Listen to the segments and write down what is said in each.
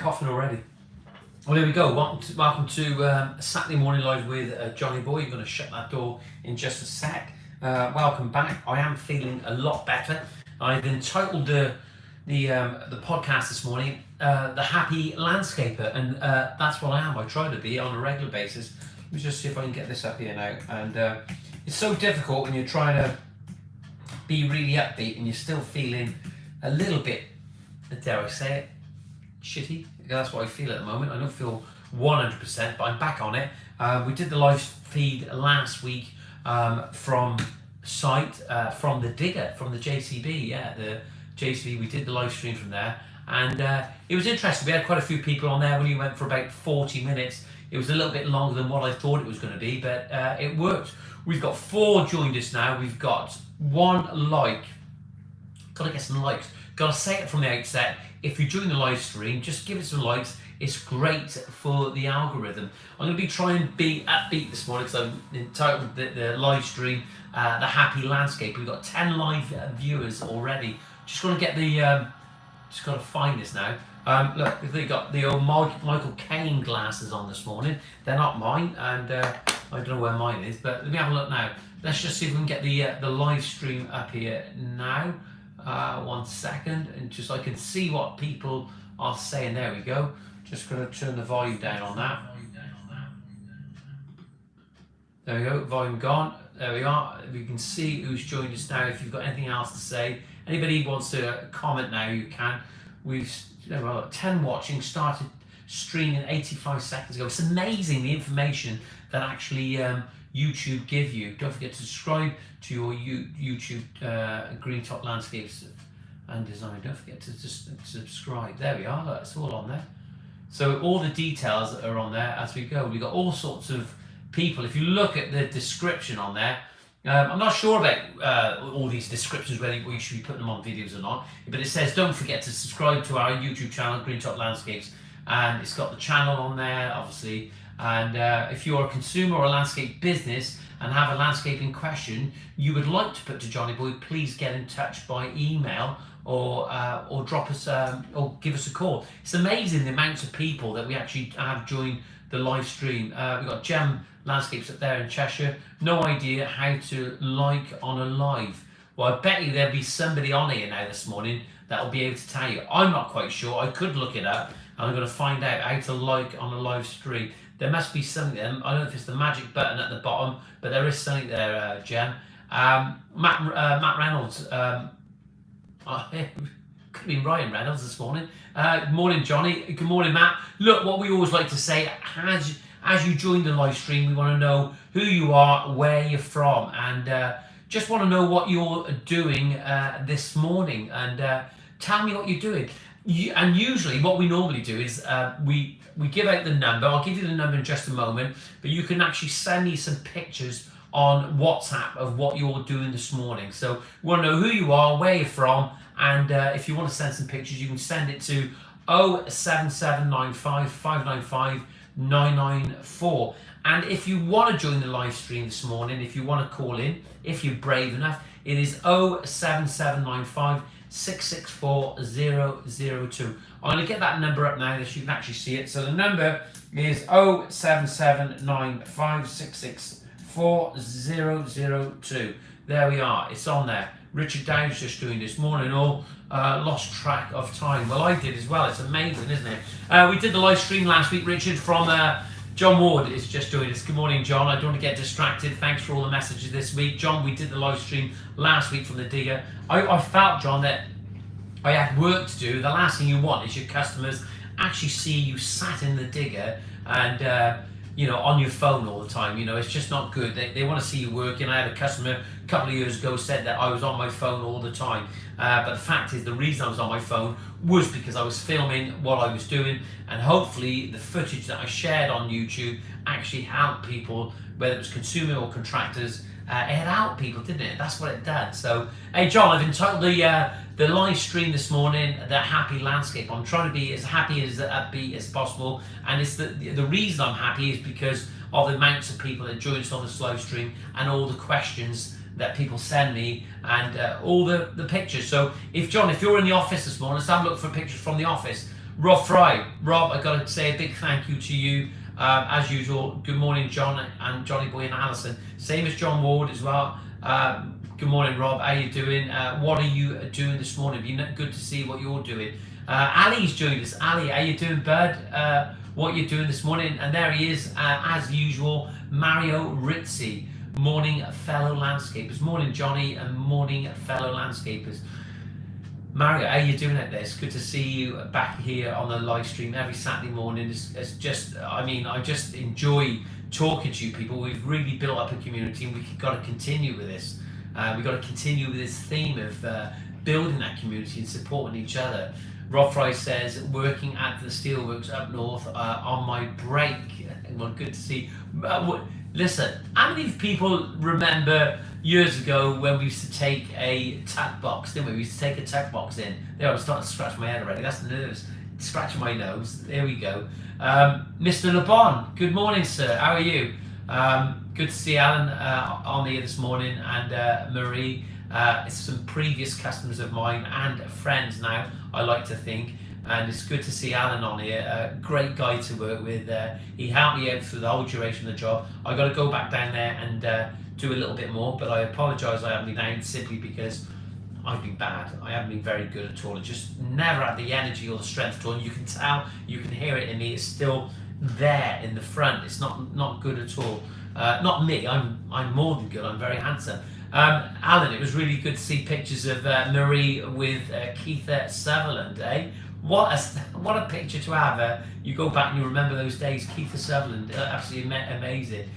coughing already. Well, there we go. Welcome to Saturday Morning Live with Johnyboy. You're going to shut that door in just a sec. Welcome back. I am feeling a lot better. I've entitled the podcast this morning The Happy Landscaper, and that's what I am. I try to be on a regular basis. Let me just see if I can get this up here now. And it's so difficult when you're trying to be really upbeat and you're still feeling a little bit, dare I say it, shitty. That's what I feel at the moment. I don't feel 100%, but I'm back on it. We did the live feed last week from site, from the digger, from the JCB. Yeah, the JCB. We did the live stream from there, and it was interesting. We had quite a few people on there. We went for about 40 minutes. It was a little bit longer than what I thought it was going to be, but it worked. We've got 4 joined us now. We've got 1 like. Got to get some likes. Got to say it from the outset. If you're doing the live stream, just give it some likes. It's great for the algorithm. I'm going to be trying to be upbeat this morning because I've entitled the live stream The Happy Landscape. We've got 10 live viewers already. Just going to get the, just got to find this now. Look, they got the old Michael Caine glasses on this morning. They're not mine, and I don't know where mine is, but let me have a look now. Let's just see if we can get the live stream up here now. 1 second, and just I can see what people are saying. There we go. Just going to turn the volume down on that. There we go. Volume gone. There we are. We can see who's joined us now. If you've got anything else to say, anybody wants to comment now, you can. We've 10 watching. Started streaming 85 seconds ago. It's amazing the information that actually YouTube give you. Don't forget to subscribe to your YouTube Greentop Landscapes and Design. Don't forget to just subscribe. There we are. Look, it's all on there. So all the details are on there as we go. We've got all sorts of people. If you look at the description on there, I'm not sure about all these descriptions, whether we should be putting them on videos or not, but it says don't forget to subscribe to our YouTube channel, Greentop Landscapes, and it's got the channel on there, obviously. And if you're a consumer or a landscape business and have a landscaping question you would like to put to Johnyboy, please get in touch by email or drop us or give us a call. It's amazing the amounts of people that we actually have joined the live stream. We've got Gem Landscapes up there in Cheshire. No idea how to like on a live. Well, I bet you there'll be somebody on here now this morning that will be able to tell you. I'm not quite sure. I could look it up, and I'm going to find out how to like on a live stream. There must be something there. I don't know if it's the magic button at the bottom, but there is something there, Jem. Matt Reynolds. Could have been Ryan Reynolds this morning. Good morning, Johnny. Good morning, Matt. Look, what we always like to say, as you join the live stream, we want to know who you are, where you're from, and just want to know what you're doing this morning. And tell me what you're doing. And usually what we normally do is we give out the number. I'll give you the number in just a moment, but you can actually send me some pictures on WhatsApp of what you're doing this morning. So we want to know who you are, where you're from, and if you want to send some pictures, you can send it to 07795 595 994. And if you want to join the live stream this morning, if you want to call in, if you're brave enough, it is 07795 664 002. I'm going to get that number up now so you can actually see it. So the number is 07795 664 002. There we are. It's on there. Richard Dowd's just doing this morning. All lost track of time. Well, I did as well. It's amazing, isn't it? We did the live stream last week. Richard from John Ward is just doing this. Good morning, John. I don't want to get distracted. Thanks for all the messages this week. John, we did the live stream last week from the digger. I felt, John, that I had work to do. The last thing you want is your customers actually see you sat in the digger and on your phone all the time. It's just not good. They want to see you working. I had a customer a couple of years ago said that I was on my phone all the time. But the fact is, the reason I was on my phone was because I was filming what I was doing, and hopefully the footage that I shared on YouTube actually helped people, whether it was consumer or contractors. It helped people, didn't it? That's what it did. So, hey John, I've entitled the live stream this morning The Happy Landscape. I'm trying to be as happy as upbeat as possible, and it's the reason I'm happy is because of the amounts of people that join us on this live stream and all the questions that people send me and all the pictures. So if John, if you're in the office this morning, let's have a look for pictures from the office. Rob Fry. Rob, I got to say a big thank you to you. As usual, good morning, John and Johnyboy and Alison. Same as John Ward as well. Good morning, Rob. How you doing? What are you doing this morning? Good to see what you're doing. Ali's joined us. Ali, how you doing, bud? What you doing this morning? And there he is, as usual, Mario Rizzi. Morning, fellow landscapers. Morning, Johnny, and morning, fellow landscapers. Mario, how you doing out there? It's good to see you back here on the live stream every Saturday morning. It's just, I just enjoy talking to you people. We've really built up a community, and we've got to continue with this. We've got to continue with this theme of building that community and supporting each other. Rob Fry says, working at the steelworks up north on my break. Well, good to see. Listen, how many people remember years ago when we used to take a tuck box, didn't we? We used to take a tuck box in. There, I'm starting to scratch my head already. That's the nerves. Scratching my nose. There we go. Mr. Le Bon, good morning, sir. How are you? Good to see Alan on here this morning, and Marie. Some previous customers of mine and friends now, I like to think. And it's good to see Alan on here. Great guy to work with. He helped me out through the whole duration of the job. I got to go back down there and do a little bit more, but I apologise I haven't been down simply because I've been bad. I haven't been very good at all. I just never had the energy or the strength at all. And you can tell, you can hear it in me. It's still there in the front. It's not good at all. Not me. I'm more than good. I'm very handsome. Alan, it was really good to see pictures of Marie with Keitha Sutherland, eh? What a picture to have. You go back and you remember those days. Keitha Sutherland, absolutely amazing.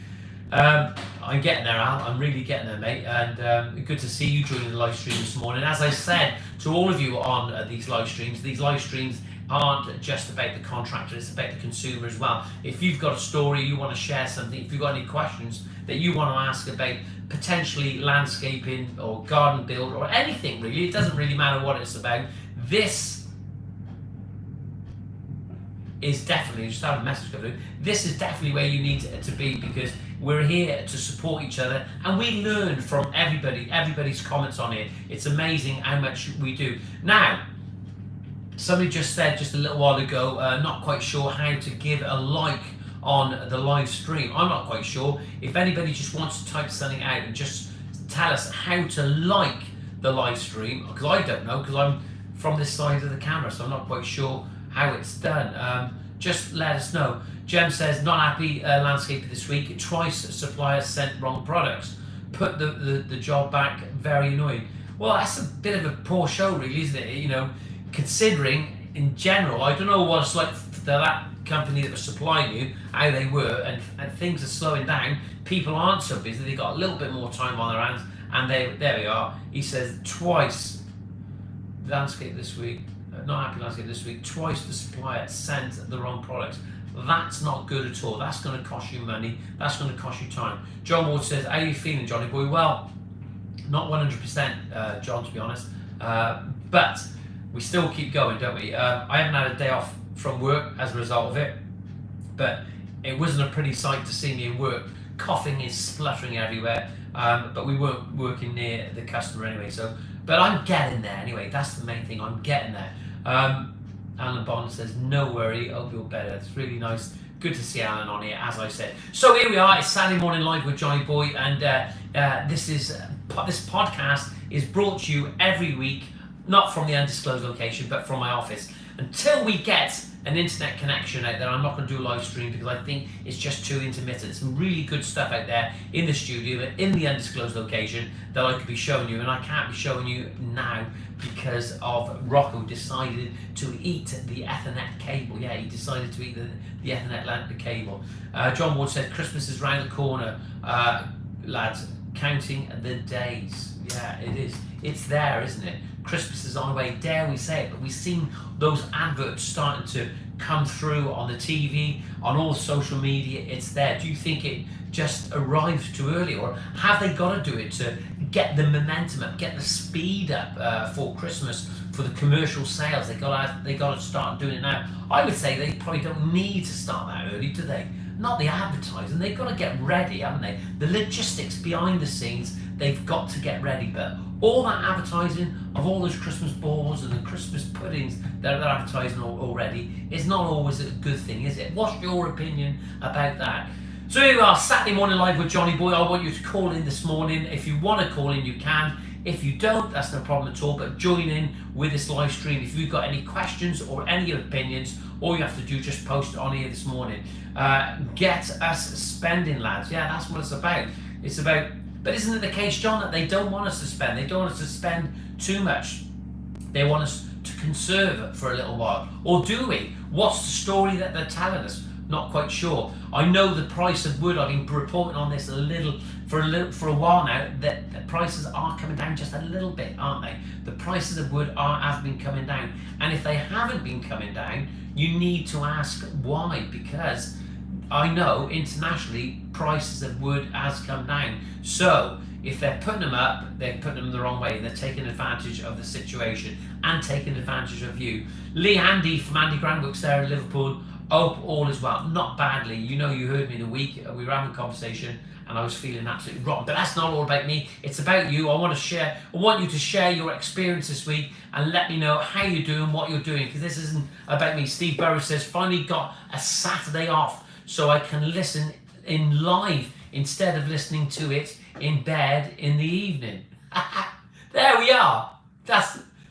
I'm getting there, Al. I'm really getting there, mate. And good to see you joining the live stream this morning. As I said to all of you on these live streams aren't just about the contractor, it's about the consumer as well. If you've got a story, you want to share something, if you've got any questions that you want to ask about potentially landscaping or garden build or anything really, it doesn't really matter what it's about. This is definitely, just have a message coming through, this is definitely where you need to be, because we're here to support each other and we learn from everybody's comments on it. It's amazing how much we do. Now, somebody just said just a little while ago, not quite sure how to give a like on the live stream. I'm not quite sure. If anybody just wants to type something out and just tell us how to like the live stream, because I don't know, because I'm from this side of the camera, so I'm not quite sure how it's done. Just let us know. Jem says, not happy landscaper this week. Twice supplier sent wrong products. Put the job back. Very annoying. Well, that's a bit of a poor show, really, isn't it? You know, considering in general, I don't know what it's like for that company that was supplying you, how they were, and things are slowing down. People aren't so busy. They got a little bit more time on their hands, and there we are. He says twice landscape this week. Not happy landscape this week. Twice the supplier sent the wrong products. That's not good at all. That's going to cost you money. That's going to cost you time. John Ward says, how are you feeling, Johnyboy? Well, not 100%, John, to be honest. But we still keep going, don't we? I haven't had a day off from work as a result of it. But it wasn't a pretty sight to see me in work. Coughing is spluttering everywhere. But we weren't working near the customer anyway. But I'm getting there anyway. That's the main thing. I'm getting there. Alan Bond says, no worry, hope you're better. It's really nice. Good to see Alan on here, as I said. So here we are. It's Saturday Morning Live with Johnyboy, and this podcast is brought to you every week, not from the undisclosed location, but from my office. Until we get an internet connection out there, I'm not going to do a live stream because I think it's just too intermittent. Some really good stuff out there in the studio, in the undisclosed location that I could be showing you, and I can't be showing you now because of Rocco decided to eat the Ethernet cable. Yeah, he decided to eat the Ethernet cable. John Ward said, Christmas is round the corner, lads, counting the days. Yeah, it is. It's there, isn't it? Christmas is on the way, dare we say it, but we've seen those adverts starting to come through on the TV, on all social media. It's there. Do you think it just arrived too early, or have they got to do it to get the momentum up, get the speed up for Christmas, for the commercial sales? They got to start doing it now. I would say they probably don't need to start that early, do they? Not the advertising. They've got to get ready, haven't they? The logistics behind the scenes, they've got to get ready. But All that advertising of all those Christmas balls and the Christmas puddings that they're advertising already is not always a good thing, is it? What's your opinion about that? So here we are, Saturday Morning Live with Johnyboy. I want you to call in this morning. If you want to call in, you can. If you don't, that's no problem at all, but join in with this live stream. If you've got any questions or any opinions, all you have to do, just post it on here this morning. Get us spending, lads. Yeah, that's what it's about. It's about, but isn't it the case, John, that they don't want us to spend? They don't want us to spend too much. They want us to conserve it for a little while. Or do we? What's the story that they're telling us? Not quite sure. I know the price of wood, I've been reporting on this for a while now, that the prices are coming down just a little bit, aren't they? The prices of wood have been coming down. And if they haven't been coming down, you need to ask why, because I know internationally prices of wood has come down. So if they're putting them up, they're putting them the wrong way. They're taking advantage of the situation and taking advantage of you. Lee Handy from Andy Grandbooks there in Liverpool. Hope all is well. Not badly. You know, you heard me in the week. We were having a conversation and I was feeling absolutely rotten. But that's not all about me. It's about you. I want you to share your experience this week and let me know how you're doing, what you're doing. Because this isn't about me. Steve Burrows says, finally got a Saturday off so I can listen in live instead of listening to it in bed in the evening. There we are. Do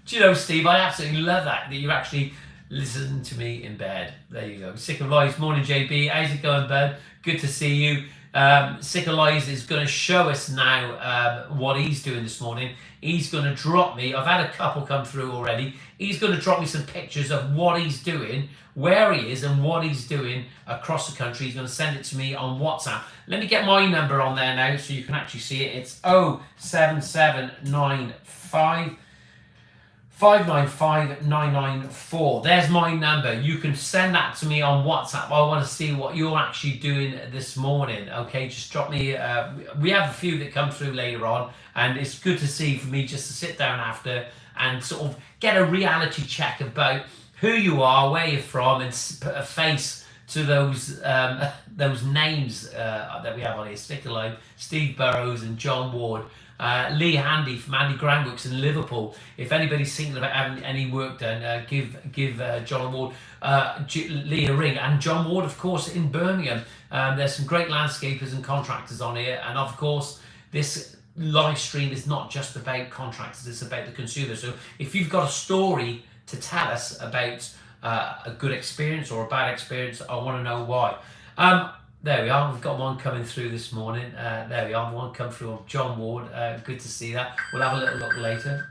you know, Steve, I absolutely love that you actually listen to me in bed. There you go. Sick of Lies. Morning, JB. How's it going, bud? Good to see you. Sick of Lies is going to show us now what he's doing this morning. He's going to drop me, I've had a couple come through already, he's going to drop me some pictures of what he's doing, where he is and what he's doing across the country. He's going to send it to me on WhatsApp. Let me get my number on there now so you can actually see it. It's 07795 595994. There's my number. You can send that to me on WhatsApp. I want to see what you're actually doing this morning. Okay, just drop me. We have a few that come through later on, and it's good to see for me just to sit down after and sort of get a reality check about who you are, where you're from, and put a face to those names that we have on here. Stick Alive, Steve Burrows and John Ward. Lee Handy from Andy Grandbooks in Liverpool. If anybody's thinking about having any work done, give John Ward, Lee a ring. And John Ward, of course, in Birmingham. There's some great landscapers and contractors on here. And of course, this live stream is not just about contractors, it's about the consumer. So if you've got a story to tell us about a good experience or a bad experience, I want to know why. There we are. We've got one coming through this morning. There we are. One come through of John Ward. Good to see that. We'll have a little look later.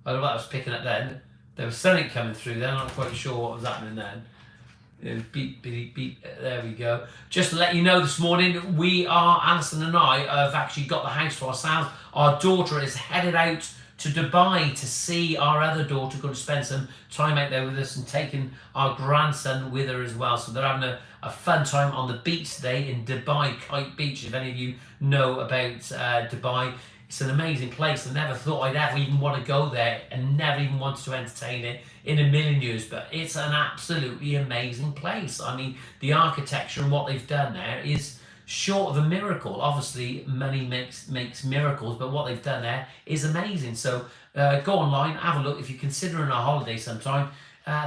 I don't know what I was picking up then. There was something coming through then. I'm not quite sure what was happening then. It was beep, beep, beep. There we go. Just to let you know, this morning, Alison and I have actually got the house to ourselves. Our daughter is headed out to Dubai to see our other daughter, going to spend some time out there with us and taking our grandson with her as well. So they're having a fun time on the beach today in Dubai, Kite Beach. If any of you know about Dubai, it's an amazing place. I never thought I'd ever even want to go there and never even wanted to entertain it in a million years, but it's an absolutely amazing place. I mean, the architecture and what they've done there is short of a miracle. Obviously, money makes miracles, but what they've done there is amazing. So go online, have a look. If you're considering a holiday sometime,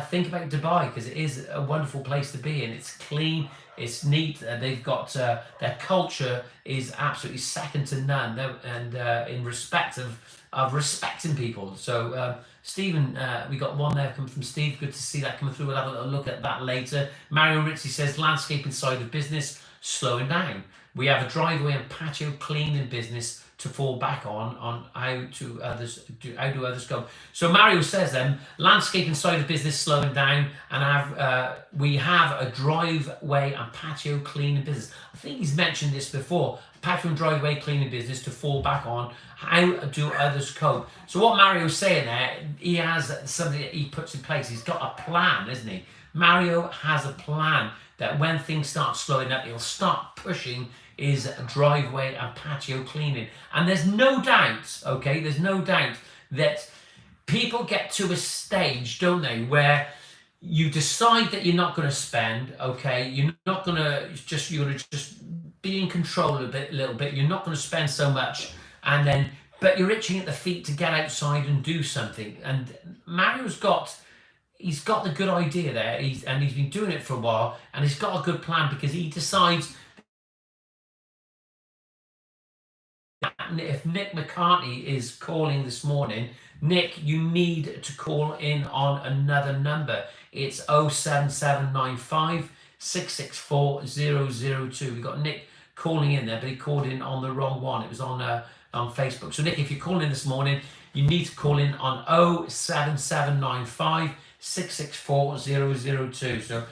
think about Dubai, because it is a wonderful place to be in. It's clean, it's neat. They've got their culture is absolutely second to none, and in respect of respecting people. So Stephen, we got one there coming from Steve. Good to see that coming through. We'll have a little look at that later. Mario Ritchie says landscaping side of business slowing down. We have a driveway and patio cleaning business to fall back on how do others go. So Mario says then landscaping side of business slowing down, and we have a driveway and patio cleaning business. I think he's mentioned this before. Patio and driveway cleaning business to fall back on. How do others cope? So what Mario's saying there, he has something that he puts in place. He's got a plan, isn't he? Mario has a plan that when things start slowing up, he'll start pushing his driveway and patio cleaning. And there's no doubt, okay, there's no doubt that people get to a stage, don't they, where you decide that you're not going to spend, okay, you're going to just be in control a little bit. You're not going to spend so much, but you're itching at the feet to get outside and do something. And Mario's he's got the good idea there. He's been doing it for a while, and he's got a good plan because he decides if Nick McCartney is calling this morning, Nick, you need to call in on another number. It's 07795 664 002. We've got Nick calling in there, but he called in on the wrong one. It was on Facebook. So Nick, if you're calling in this morning, you need to call in on 07795 664 002. So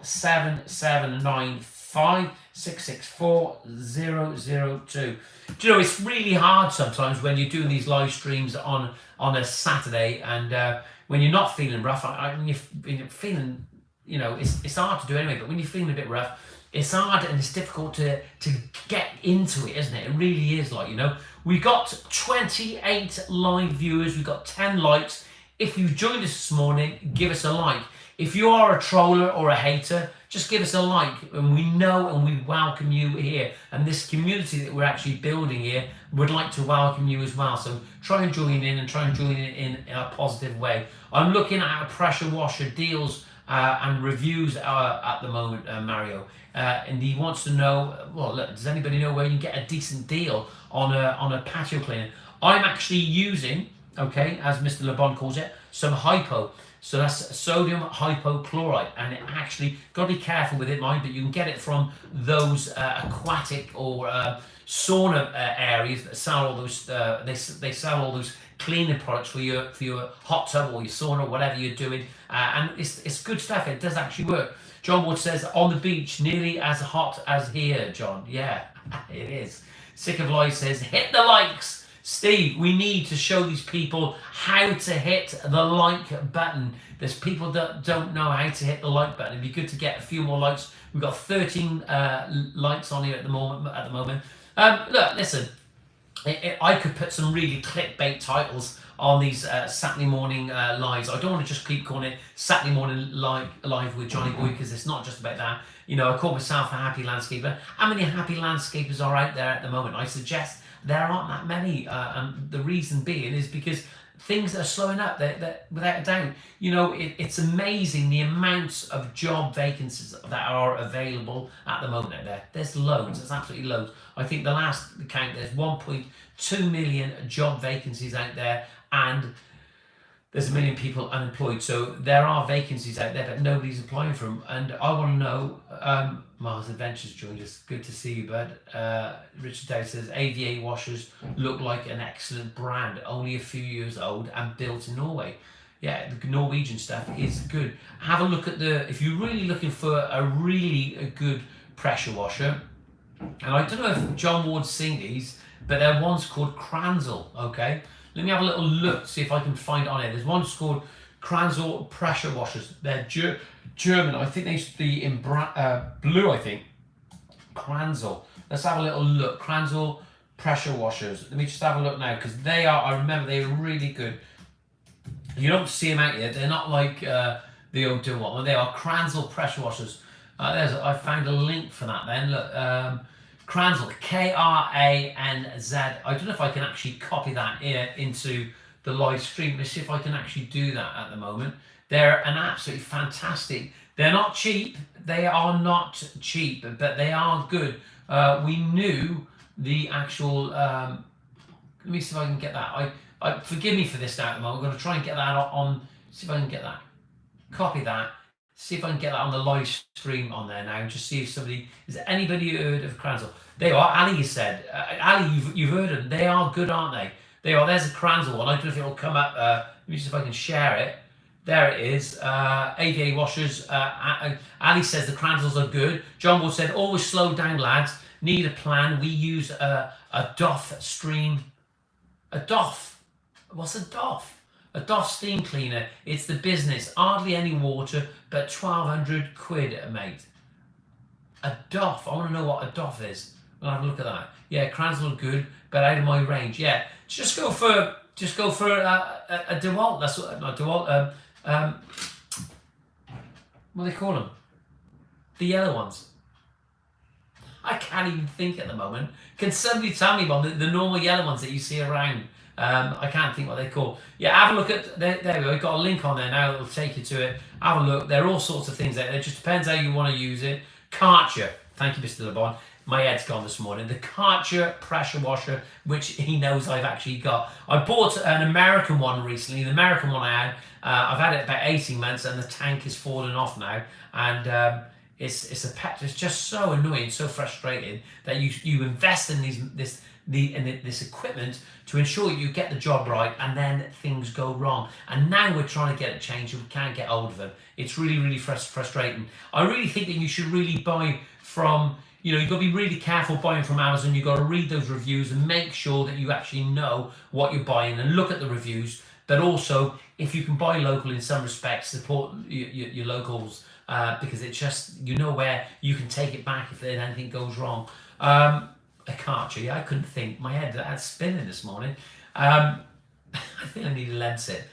07795 664 002. Do you know, it's really hard sometimes when you're doing these live streams on a Saturday, and when you're not feeling rough, when you're feeling, you know, it's hard to do anyway, but when you're feeling a bit rough, it's hard and it's difficult to get into it, isn't it? It really is, like, you know. We got 28 live viewers, we got 10 likes. If you joined us this morning, give us a like. If you are a troller or a hater, just give us a like, and we know and we welcome you here. And this community that we're actually building here would like to welcome you as well. So try and join in, and try and join in a positive way. I'm looking at pressure washer deals and reviews at the moment, Mario. And he wants to know, well, look, does anybody know where you can get a decent deal on a patio cleaner? I'm actually using, okay, as Mr. LeBon calls it, some hypo. So that's sodium hypochlorite, and it actually, got to be careful with it, mind, but you can get it from those aquatic or sauna areas that sell all those. They sell all those cleaning products for your hot tub or your sauna, whatever you're doing, and it's good stuff. It does actually work. John Wood says, on the beach, nearly as hot as here, John. Yeah, it is. Sick of Lies says, hit the likes. Steve, we need to show these people how to hit the like button. There's people that don't know how to hit the like button. It'd be good to get a few more likes. We've got 13 likes on here at the moment. Look, listen, I could put some really clickbait titles on these Saturday morning lives. I don't want to just keep calling it Saturday morning live with Johnyboy, because it's not just about that. You know, I call myself a happy landscaper. How many happy landscapers are out there at the moment? I suggest there aren't that many, and the reason being is because things are slowing up. They're without a doubt. You know, it's amazing the amounts of job vacancies that are available at the moment out there. There's loads. There's absolutely loads. I think the last count, there's 1.2 million job vacancies out there, and there's 1 million people unemployed. So there are vacancies out there, but nobody's applying for them. And I want to know, Mars Adventures joined us. Good to see you, bud. Richard Dow says, AVA washers look like an excellent brand, only a few years old and built in Norway. Yeah, the Norwegian stuff is good. Have a look at if you're really looking for a good pressure washer, and I don't know if John Ward's seen these, but there are ones called Kranzel, okay? Let me have a little look, see if I can find it on here. There's one called Kranzel pressure washers. They're German. I think they used to be in blue, I think. Kranzel. Let's have a little look. Kranzel pressure washers. Let me just have a look now, because they are, I remember they were really good. You don't see them out yet. They're not like the old one. They are Kranzel pressure washers. I found a link for that then. Look, Kranzel, Kranz. I don't know if I can actually copy that here into the live stream. Let's see if I can actually do that at the moment. They're an absolutely fantastic. They're not cheap. They are not cheap, but they are good. We knew the actual. Let me see if I can get that. Forgive me for this now at the moment. I'm going to try and get that on. See if I can get that. Copy that. See if I can get that on the live stream on there now, and just see if somebody, is there anybody heard of Kranzel? They are. Ali, you said. Ali, you've heard of them. They are good, aren't they? They are. There's a Kranzel one. I don't know if it'll come up. Let me see if I can share it. There it is. AVA washers. Ali says the Kranzels are good. John Ward said, always slow down, lads. Need a plan. We use a DOF stream. A DOF. What's a DOF? A DOF steam cleaner. It's the business. Hardly any water, but 1,200 quid, mate. A DOF. I want to know what a DOF is. We'll have a look at that. Yeah, Kranzel are good, but out of my range. Yeah, just go for a DeWalt. That's what, not DeWalt. What do they call them? The yellow ones. I can't even think at the moment. Can somebody tell me about the normal yellow ones that you see around? I can't think what they're called. Yeah, have a look at, there we go, we've got a link on there now, it'll take you to it. Have a look, there are all sorts of things there. It just depends how you want to use it. Karcher, thank you Mr. LeBon. My head's gone this morning. The Karcher pressure washer, which he knows I've actually got. I bought an American one recently. The American one I had, I've had it about 18 months and the tank is falling off now. And it's just so annoying, so frustrating that you invest in this equipment to ensure you get the job right, and then things go wrong. And now we're trying to get it changed and we can't get hold of them. It's really, really frustrating. I really think that you should really buy from, you've got to be really careful buying from Amazon. You've got to read those reviews and make sure that you actually know what you're buying and look at the reviews. But also, if you can buy local in some respects, support your locals, because it's just, where you can take it back if anything goes wrong. A Karcher, I couldn't think. My head had spinning this morning. I think I need a lens set.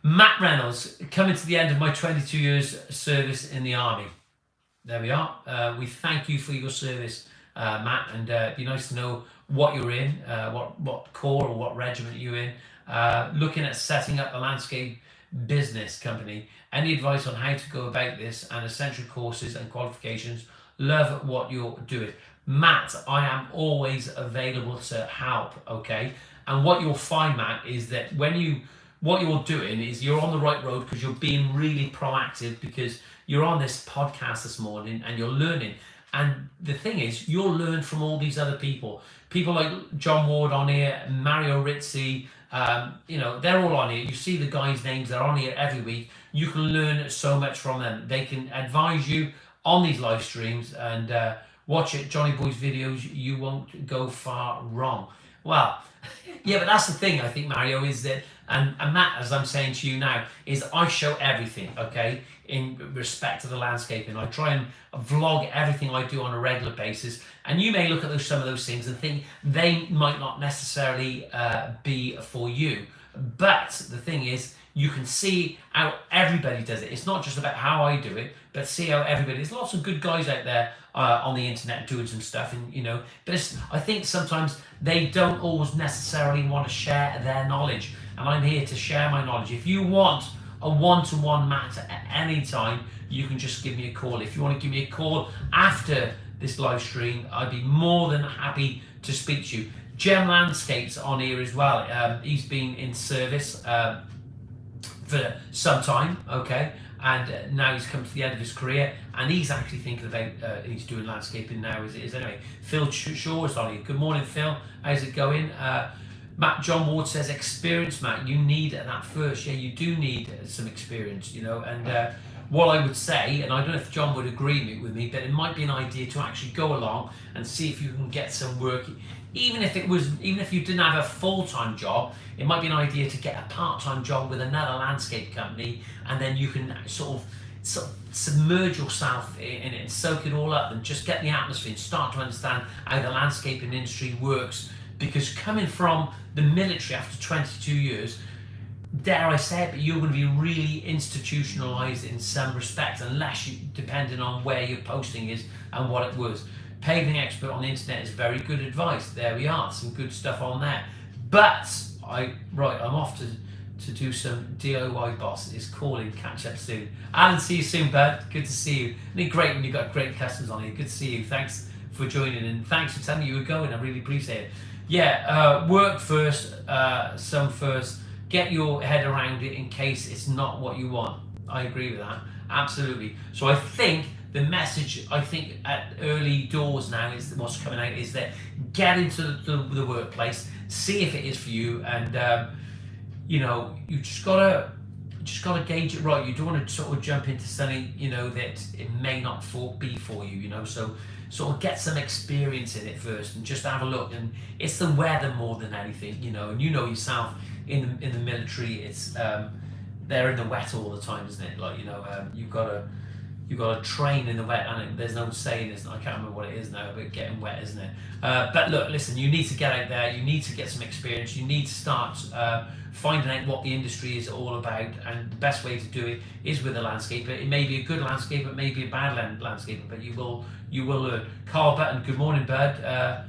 Matt Reynolds, coming to the end of my 22 years service in the army. There we are. We thank you for your service, Matt, and it'd be nice to know what you're in, what corps or what regiment you're in. Looking at setting up a landscape business company. Any advice on how to go about this and essential courses and qualifications? Love what you're doing. Matt, I am always available to help, okay? And what you'll find, Matt, is that what you're doing is you're on the right road because you're being really proactive, because you're on this podcast this morning and you're learning. And the thing is, you'll learn from all these other people. People like John Ward on here, Mario Rizzi, they're all on here. You see the guys' names, they're on here every week. You can learn so much from them. They can advise you on these live streams, and watch it, Johnyboy's videos, you won't go far wrong. Well, yeah, but that's the thing, I think, Mario, is that, and Matt, as I'm saying to you now, is I show everything, okay, in respect to the landscaping. I try and vlog everything I do on a regular basis, and you may look at some of those things and think they might not necessarily be for you. But the thing is, you can see how everybody does it. It's not just about how I do it, but see how everybody. There's lots of good guys out there on the internet doing some stuff, and but I think sometimes they don't always necessarily want to share their knowledge. And I'm here to share my knowledge. If you want a one-to-one matter at any time, you can just give me a call. If you want to give me a call after this live stream, I'd be more than happy to speak to you. Gem Landscapes on here as well. He's been in service for some time, okay, and now he's come to the end of his career, and he's actually thinking about he's doing landscaping now as it is anyway. Phil Shaw is on here. Good morning, Phil. How's it going? Matt John Ward says, experience, Matt. You need that first. Yeah, you do need some experience, and what I would say, and I don't know if John would agree with me, but it might be an idea to actually go along and see if you can get some work. Even if you didn't have a full-time job, it might be an idea to get a part-time job with another landscape company, and then you can sort of submerge yourself in it and soak it all up and just get the atmosphere and start to understand how the landscaping industry works. Because coming from the military after 22 years, dare I say it, but you're going to be really institutionalized in some respects, depending on where your posting is and what it was. Paving expert on the internet is very good advice. There we are, some good stuff on there. But I'm off to do some DIY. Boss is calling. Catch up soon. Alan, see you soon, bud. Good to see you. Isn't it great when you've got great customers on here? Good to see you. Thanks for joining, and thanks for telling me you were going. I really appreciate it. Yeah, work first, some first. Get your head around it in case it's not what you want. I agree with that. Absolutely. So I think the message, at early doors now, is what's coming out is that get into the workplace, see if it is for you, and you just gotta gauge it right. You don't want to sort of jump into something that it may not be for you. So sort of get some experience in it first and just have a look. And it's the weather more than anything, and yourself in the military, it's they're in the wet all the time, isn't it? Like you've got to you've got to train in the wet, and there's no saying, I can't remember what it is now, but getting wet, isn't it? But look, listen, you need to get out there, you need to get some experience, you need to start finding out what the industry is all about, and the best way to do it is with a landscaper. It may be a good landscaper, it may be a bad landscaper, but you will learn. Carl Button, good morning, bud.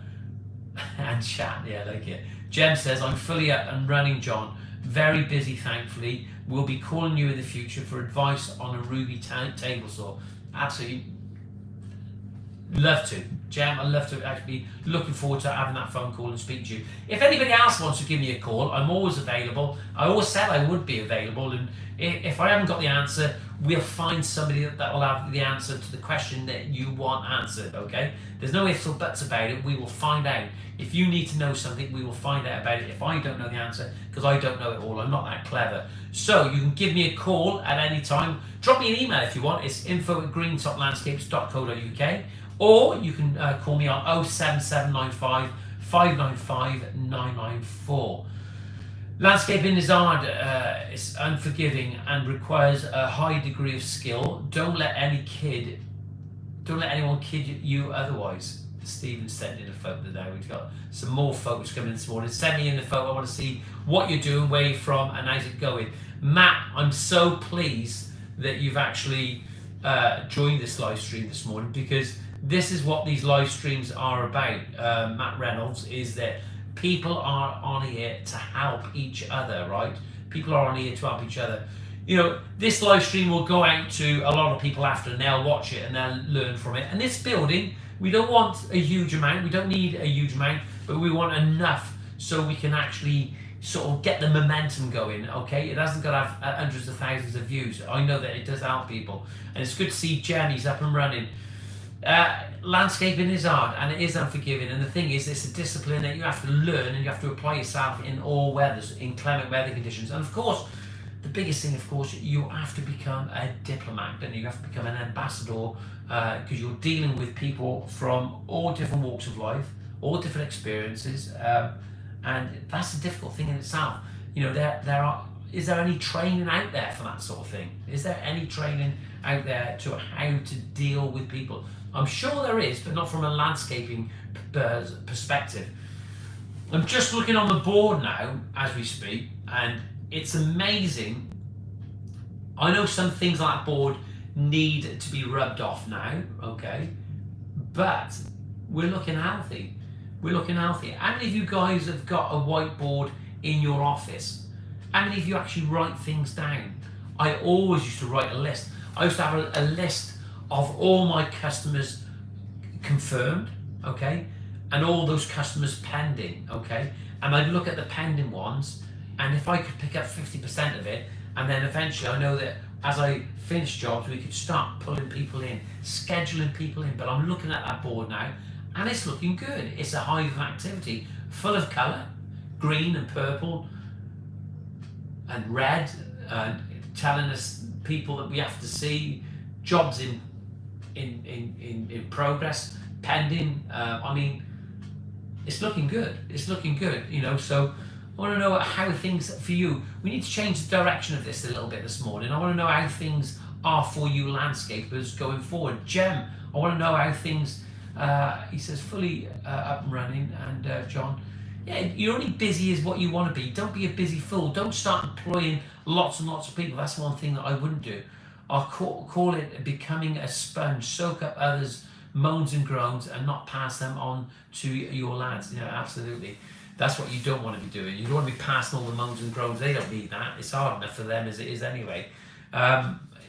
And chat, yeah, like it. Jem says, I'm fully up and running, John. Very busy, thankfully. We'll be calling you in the future for advice on a Ruby table saw. Absolutely love to. Jem, I'd love to actually be looking forward to having that phone call and speak to you. If anybody else wants to give me a call, I'm always available. I always said I would be available, and if I haven't got the answer, we'll find somebody that will have the answer to the question that you want answered, okay? There's no ifs or buts about it. We will find out. If you need to know something, we will find out about it. If I don't know the answer, because I don't know it all, I'm not that clever. So you can give me a call at any time. Drop me an email if you want. It's info@greentoplandscapes.co.uk, or you can call me on 07795 595 994. Landscaping is hard, it's unforgiving and requires a high degree of skill. Don't let anyone kid you otherwise. Stephen sent in a photo today. We've got some more photos coming this morning. Send me in the photo. I want to see what you're doing, where you're from, and how's it going. Matt, I'm so pleased that you've actually joined this live stream this morning, because this is what these live streams are about. Matt Reynolds, is that people are on here to help each other, right? People are on here to help each other. You know, this live stream will go out to a lot of people after, and they'll watch it and they'll learn from it. And this building, we don't want a huge amount, we don't need a huge amount, but we want enough so we can actually sort of get the momentum going, okay? It hasn't got to have hundreds of thousands of views. I know that it does help people. And it's good to see Jenny's up and running. Landscaping is hard and it is unforgiving, and the thing is, it's a discipline that you have to learn and you have to apply yourself in all weathers, in clement weather conditions. And of course, the biggest thing, of course, you have to become a diplomat, and you have to become an ambassador, because you're dealing with people from all different walks of life, all different experiences, and that's a difficult thing in itself. You know, is there any training out there for that sort of thing? Is there any training out there to how to deal with people? I'm sure there is, but not from a landscaping perspective. I'm just looking on the board now as we speak, and it's amazing. I know some things on that board need to be rubbed off now, okay? But we're looking healthy. We're looking healthy. How many of you guys have got a whiteboard in your office? How many of you actually write things down? I always used to write a list. I used to have a list of all my customers confirmed, okay? And all those customers pending, okay? And I'd look at the pending ones, and if I could pick up 50% of it, and then eventually I know that as I finish jobs, we could start pulling people in, scheduling people in. But I'm looking at that board now, and it's looking good. It's a hive of activity, full of colour, green and purple and red, telling us people that we have to see, jobs in progress, pending. I mean, it's looking good. It's looking good, you know. So I want to know how things for you. We need to change the direction of this a little bit this morning. I want to know how things are for you landscapers going forward. Jem, I want to know how things, he says, fully up and running. And John, yeah, you're only busy as what you want to be. Don't be a busy fool. Don't start employing lots and lots of people. That's one thing that I wouldn't do. I'll call it becoming a sponge. Soak up others' moans and groans and not pass them on to your lads. You know, absolutely. That's what you don't want to be doing. You don't want to be passing all the moans and groans. They don't need that. It's hard enough for them as it is anyway.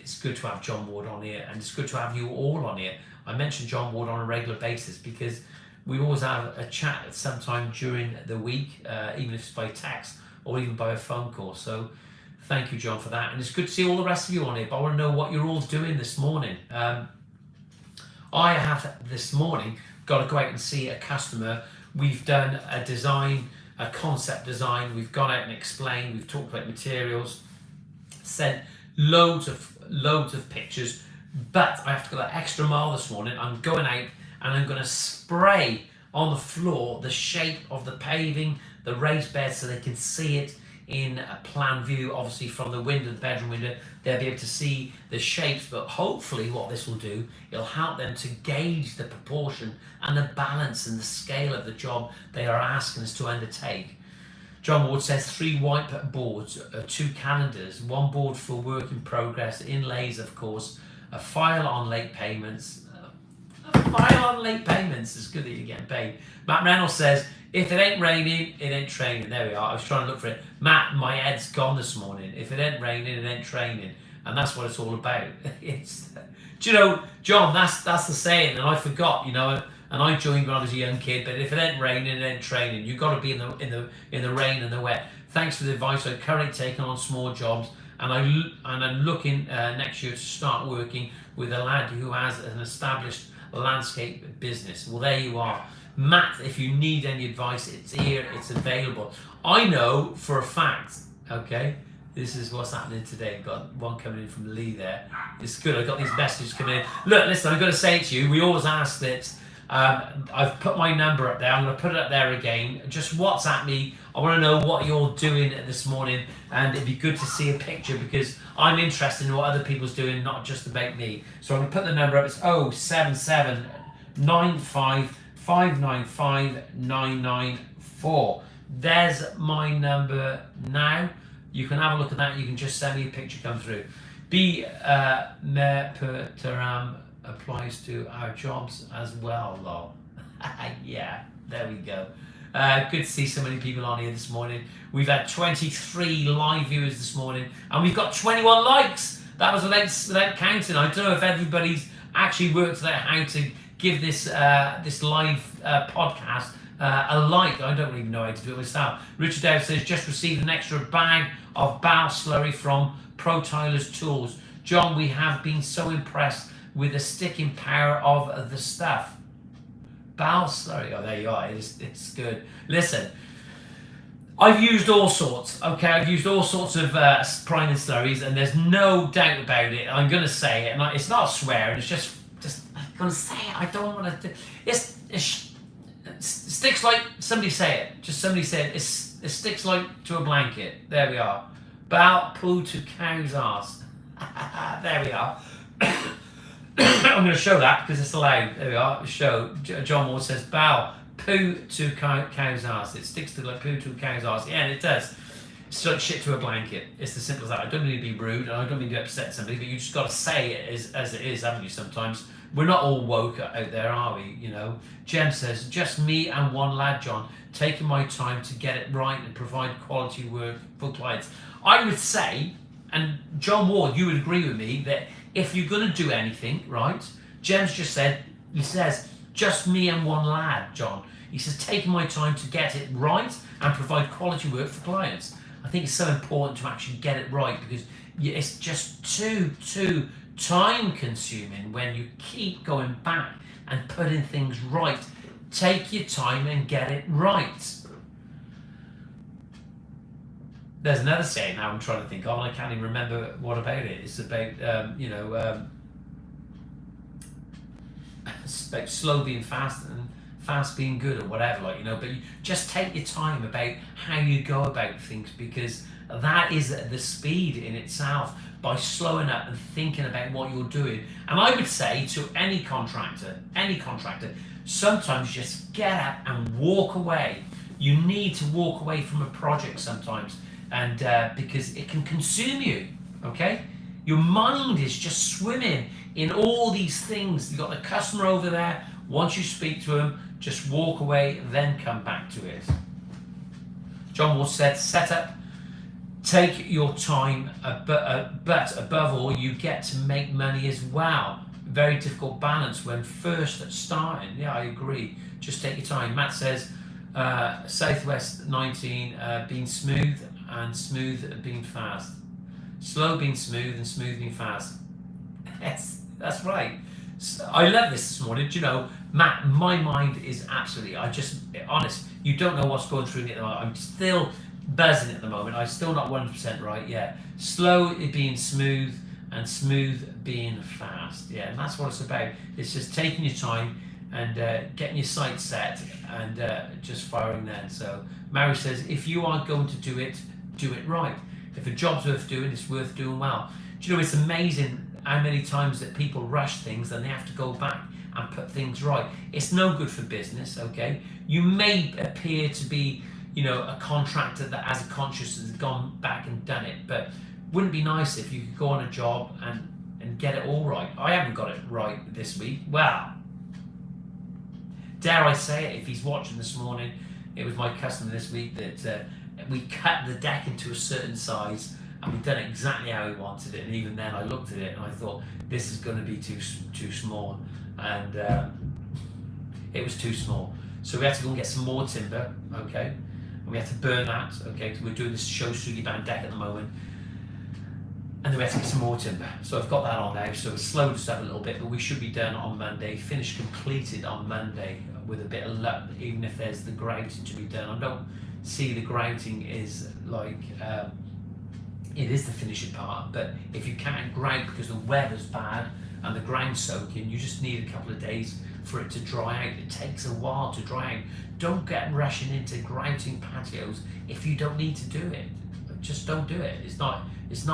It's good to have John Ward on here, and it's good to have you all on here. I mention John Ward on a regular basis because we always have a chat at some time during the week, even if it's by text or even by a phone call. So thank you, John, for that. And it's good to see all the rest of you on here, but I want to know what you're all doing this morning. I have this morning got to go out and see a customer. We've done a design, a concept design. We've gone out and explained. We've talked about materials, sent loads of pictures. But I have to go that extra mile this morning. I'm going out and I'm going to spray on the floor the shape of the paving, the raised bed, so they can see it in a plan view, obviously from the window, the bedroom window. They'll be able to see the shapes, but hopefully what this will do, it'll help them to gauge the proportion and the balance and the scale of the job they are asking us to undertake. John Ward says 3 white boards, 2 calendars, 1 board for work in progress, inlays of course, a file on late payments. A file on late payments, it's good that you're getting paid. Matt Reynolds says, if it ain't raining, it ain't training. There we are, I was trying to look for it. Matt, my head's gone this morning. If it ain't raining, it ain't training. And that's what it's all about. Do you know, John, that's the saying, and I forgot, you know, and I joined when I was a young kid, but if it ain't raining, it ain't training. You've got to be in the rain and the wet. Thanks for the advice. I'm currently taking on small jobs, and I'm looking next year to start working with a lad who has an established landscape business. Well, there you are. Matt, if you need any advice, it's here, it's available. I know for a fact, okay, this is what's happening today. Got one coming in from Lee there. It's good, I've got these messages coming in. Look, listen, I'm going to say it to you, we always ask that. I've put my number up there, I'm going to put it up there again. Just WhatsApp me, I want to know what you're doing this morning, and it'd be good to see a picture because I'm interested in what other people's doing, not just about me. So I'm going to put the number up, it's 077 95 595 994. There's my number now. You can have a look at that. You can just send me a picture come through. B per Taram applies to our jobs as well, lol. Yeah, there we go. Good to see so many people on here this morning. We've had 23 live viewers this morning, and we've got 21 likes. That was without counting. I don't know if everybody's actually worked out how to give this this live podcast a like. I don't even know how to do it myself. Richard Dave says, just received an extra bag of bow slurry from Pro Tyler's Tools. John, we have been so impressed with the sticking power of the stuff. Bow slurry, oh there you are, it's good. Listen, I've used all sorts, okay? I've used all sorts of priming slurries, and there's no doubt about it. I'm going to say it, and it's not swearing, it's just I'm going to say it. I don't want to do it. Sticks like, somebody say it. Just somebody say it. It sticks like to a blanket. There we are. Bow poo to cow's arse. There we are. I'm going to show that because it's allowed. There we are. Show. John Ward says bow poo to cow's arse. It sticks to like poo to a cow's arse. Yeah, and it does. It's like shit to a blanket. It's as simple as that. I don't mean to be rude, and I don't mean to upset somebody, but you just got to say it as it is, haven't you? Sometimes we're not all woke out there, are we? You know. Jem says, just me and one lad, John, taking my time to get it right and provide quality work for clients. I would say, and John Ward, you would agree with me that if you're going to do anything, right? Jem's just said, he says, just me and one lad, John. He says, taking my time to get it right and provide quality work for clients. I think it's so important to actually get it right because it's just too time consuming when you keep going back and putting things right. Take your time and get it right. There's another saying now I'm trying to think of, and I can't even remember what about it. It's about, it's about slow being fast and fast being good or whatever, like, you know, but you just take your time about how you go about things because that is the speed in itself by slowing up and thinking about what you're doing. And I would say to any contractor, sometimes just get up and walk away. You need to walk away from a project sometimes, and because it can consume you, okay? Your mind is just swimming in all these things. You've got the customer over there. Once you speak to them, just walk away, then come back to it. John Ward said, set up, take your time, but above all, you get to make money as well. Very difficult balance when first starting. Yeah, I agree. Just take your time. Matt says, Southwest 19, being smooth and smooth being fast. Slow being smooth and smooth being fast. Yes, that's right. I love this morning. Do you know, Matt, my mind is absolutely, honest, you don't know what's going through me at the moment. I'm still buzzing at the moment. I'm still not 100% right yet. Slow being smooth and smooth being fast. Yeah, and that's what it's about. It's just taking your time and getting your sights set and just firing then. So Mary says, if you are going to do it, do it right. If a job's worth doing, it's worth doing well. Do you know, it's amazing how many times that people rush things and they have to go back and put things right. It's no good for business, okay? You may appear to be, you know, a contractor that has a conscience has gone back and done it, but wouldn't it be nice if you could go on a job and get it all right? I haven't got it right this week. Well, dare I say it, if he's watching this morning, it was my customer this week that we cut the deck into a certain size and we've done it exactly how he wanted it, and even then I looked at it and I thought this is going to be too small, and it was too small, so we had to go and get some more timber, okay, and we had to burn that, okay, because we're doing this show Sugi Band deck at the moment, and then we had to get some more timber, so I've got that on now, so it's slowed us up a little bit, but we should be done on Monday, finished completed on Monday with a bit of luck, even if there's the grouting to be done. I don't see the grouting is like it is the finishing part, but if you can't grout because the weather's bad and the ground's soaking, you just need a couple of days for it to dry out. It takes a while to dry out. Don't get rushing into grouting patios if you don't need to do it. Just don't do it. It's not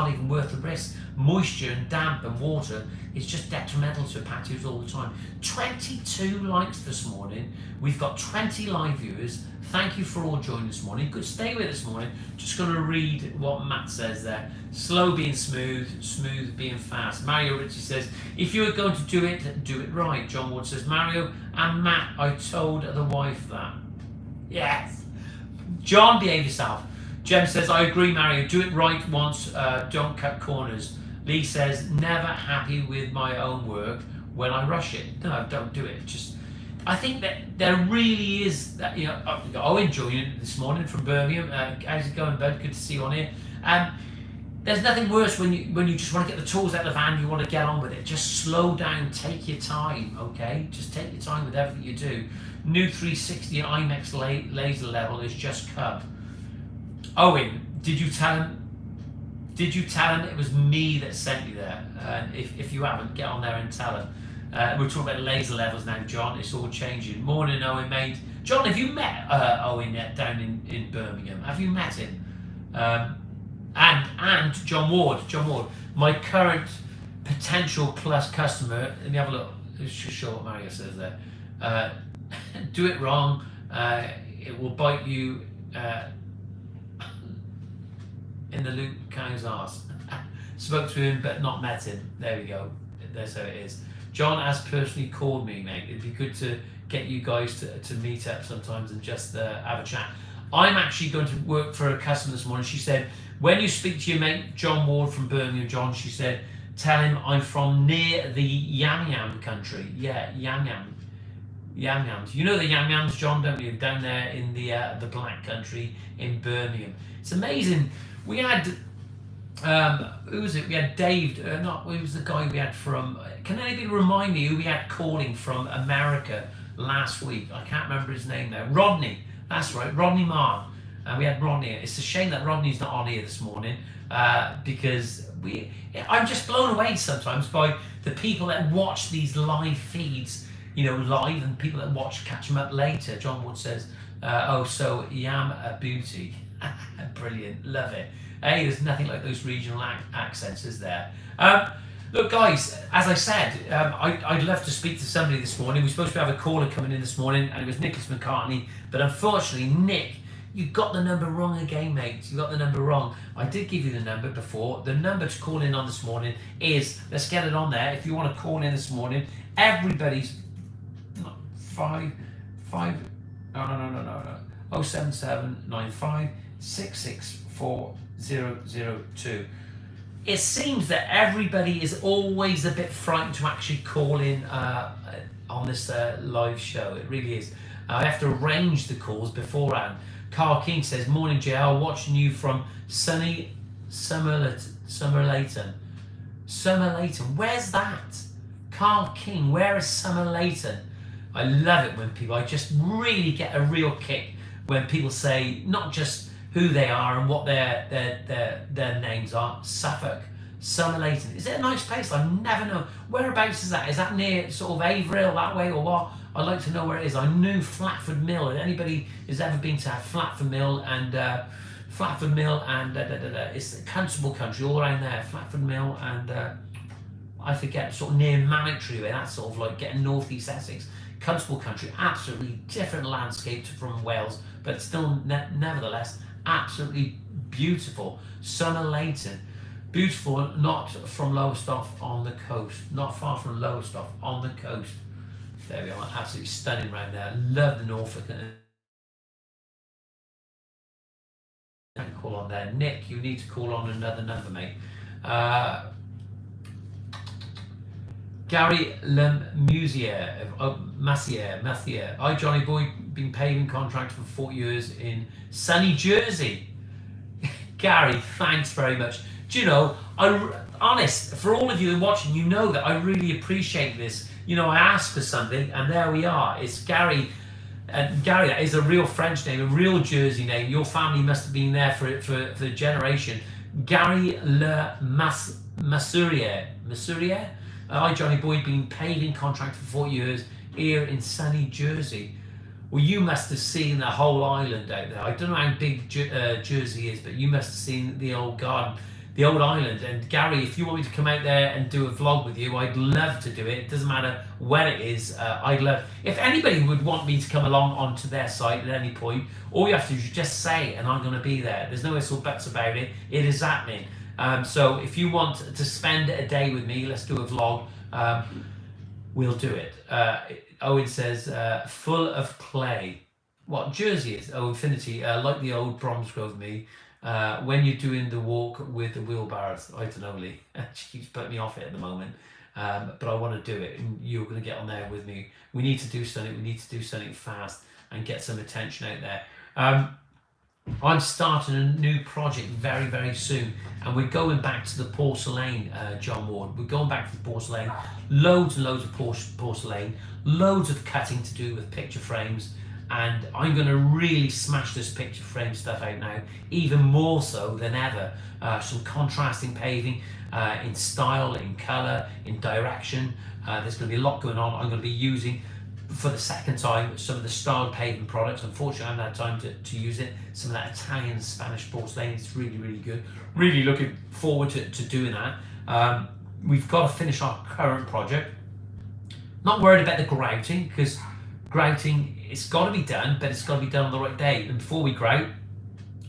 even worth the risk. Moisture and damp and water is just detrimental to patios all the time. 22 likes this morning. We've got 20 live viewers. Thank you for all joining this morning. Good, stay with us this morning. Just going to read what Matt says there. Slow being smooth, smooth being fast. Mario Ritchie says, if you were going to do it right. John Ward says, Mario and Matt, I told the wife that. Yes. John, behave yourself. Jem says, I agree, Mario. Do it right once, don't cut corners. Lee says, never happy with my own work when I rush it. No, don't do it. Just, I think that there really is, that, you know, Owen joining this morning from Birmingham. How's it going, bud? Good to see you on here. There's nothing worse when you just want to get the tools out of the van, you want to get on with it. Just slow down, take your time, okay? Just take your time with everything you do. New 360 IMAX laser level is just cub. Owen, did you tell him it was me that sent you there? If you haven't, get on there and tell him. We're talking about laser levels now, John. It's all changing. Morning, Owen, mate. John, have you met Owen yet down in Birmingham? Have you met him? And John Ward, my current potential plus customer. Let me have a look. Let's just show what Mario says there. Do it wrong, it will bite you in the Luke cow's arse. Spoke to him but not met him. There we go. That's how it is. John has personally called me, mate. It'd be good to get you guys to meet up sometimes and just have a chat. I'm actually going to work for a customer this morning. She said, when you speak to your mate John Ward from Birmingham, John, she said, tell him I'm from near the Yam Yam country. Yeah, Yam Yams. You know the Yam Yams, John, don't you? Down there in the Black Country in Birmingham. It's amazing. We had who was it? We had Dave. Who was the guy we had from? Can anybody remind me who we had calling from America last week? I can't remember his name now. Rodney. That's right, Rodney Marr. We had Rodney. It's a shame that Rodney's not on here this morning because I'm just blown away sometimes by the people that watch these live feeds. You know, live, and people that watch catch them up later. John Wood says, oh, so Yam a beauty. Brilliant, love it. Hey, there's nothing like those regional accents, is there? Look, guys, as I said, I'd love to speak to somebody this morning. We're supposed to have a caller coming in this morning, and it was Nicholas McCartney, but unfortunately, Nick, you got the number wrong again, mate. You got the number wrong. I did give you the number before. The number to call in on this morning is, let's get it on there. If you want to call in this morning, everybody's 07795 664 002. It seems that everybody is always a bit frightened to actually call in on this live show. It really is. I have to arrange the calls beforehand. Carl King says, morning JL, watching you from sunny Somerleyton. Where's that? Carl King, where is Somerleyton? I love it when people, I just really get a real kick when people say not just who they are and what their names are. Suffolk, Somerleyton. Is it a nice place? I never know. Whereabouts is that? Is that near sort of Averill that way or what? I'd like to know where it is. I knew Flatford Mill. If anybody has ever been to Flatford Mill and Flatford Mill and it's Constable Country all around there. Flatford Mill and I forget, sort of near Manningtree, where that's sort of like getting northeast Essex. Constable Country, absolutely different landscape from Wales, but still nevertheless absolutely beautiful. Summer Leighton, beautiful, not from Lowestoft on the coast, not far from Lowestoft on the coast. There we are, absolutely stunning around there. Love the Norfolk. Call on there, Nick. You need to call on another number, mate. Gary Lemusier, Massier. I, Johnyboy, been paving contractor for 40 years in sunny Jersey. Gary, thanks very much. Do you know, honest, for all of you watching, you know that I really appreciate this. You know, I asked for something, and there we are. It's Gary. And Gary, that is a real French name, a real Jersey name. Your family must have been there for a generation. Gary Le Massurier. I, Johnyboy, been paving contractor for 40 years here in sunny Jersey. Well, you must have seen the whole island out there. I don't know how big Jersey is, but you must have seen the old garden, the old island. And Gary, if you want me to come out there and do a vlog with you, I'd love to do it. It doesn't matter when it is. I'd love. If anybody would want me to come along onto their site at any point, all you have to do is just say, and I'm going to be there. There's no ifs or buts about it. It is happening. So if you want to spend a day with me, let's do a vlog. We'll do it. Owen says, full of clay. What Jersey is? Oh, Infinity, like the old Bromsgrove me. When you're doing the walk with the wheelbarrows, I don't know, Lee. She keeps putting me off it at the moment. But I want to do it, and you're going to get on there with me. We need to do something. We need to do something fast and get some attention out there. I'm starting a new project very, very soon, and we're going back to the porcelain, John Ward. We're going back to the porcelain, loads and loads of porcelain, loads of cutting to do with picture frames, and I'm going to really smash this picture frame stuff out now, even more so than ever. Some contrasting paving in style, in colour, in direction. There's going to be a lot going on. I'm going to be using, for the second time, some of the styled paving products. Unfortunately, I haven't had time to use it. Some of that Italian, Spanish porcelain, it's really, really good. Really looking forward to doing that. We've got to finish our current project. Not worried about the grouting, because grouting, it's got to be done, but it's got to be done on the right day. And before we grout,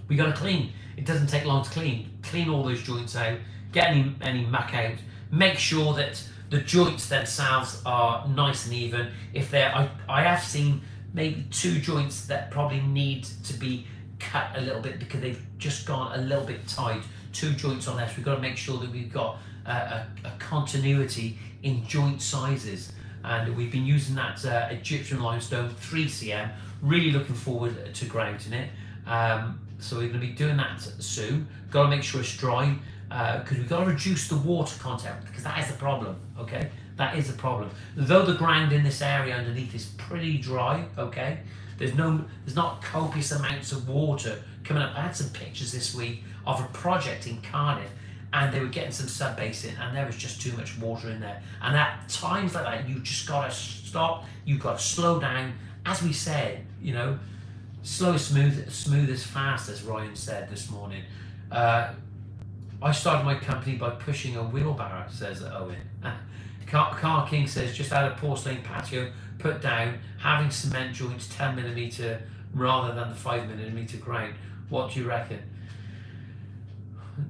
we got to clean. It doesn't take long to clean. Clean all those joints out, get any muck out, make sure that the joints themselves are nice and even. If they're, I have seen maybe 2 joints that probably need to be cut a little bit because they've just gone a little bit tight. 2 joints on this. We've got to make sure that we've got a continuity in joint sizes. And we've been using that Egyptian limestone 3cm. Really looking forward to grouting it. So we're going to be doing that soon. Got to make sure it's dry, because we've got to reduce the water content, because that is the problem. Okay, that is the problem. Though the ground in this area underneath is pretty dry, okay, there's not copious amounts of water coming up. I had some pictures this week of a project in Cardiff, and they were getting some sub-base in, and there was just too much water in there. And at times like that, you just got to stop. You've got to slow down. As we said, you know, slow is smooth is fast, as Ryan said this morning. I started my company by pushing a wheelbarrow, says Owen. Carl King says, just had a porcelain patio put down, having cement joints 10mm rather than the 5mm ground. What do you reckon?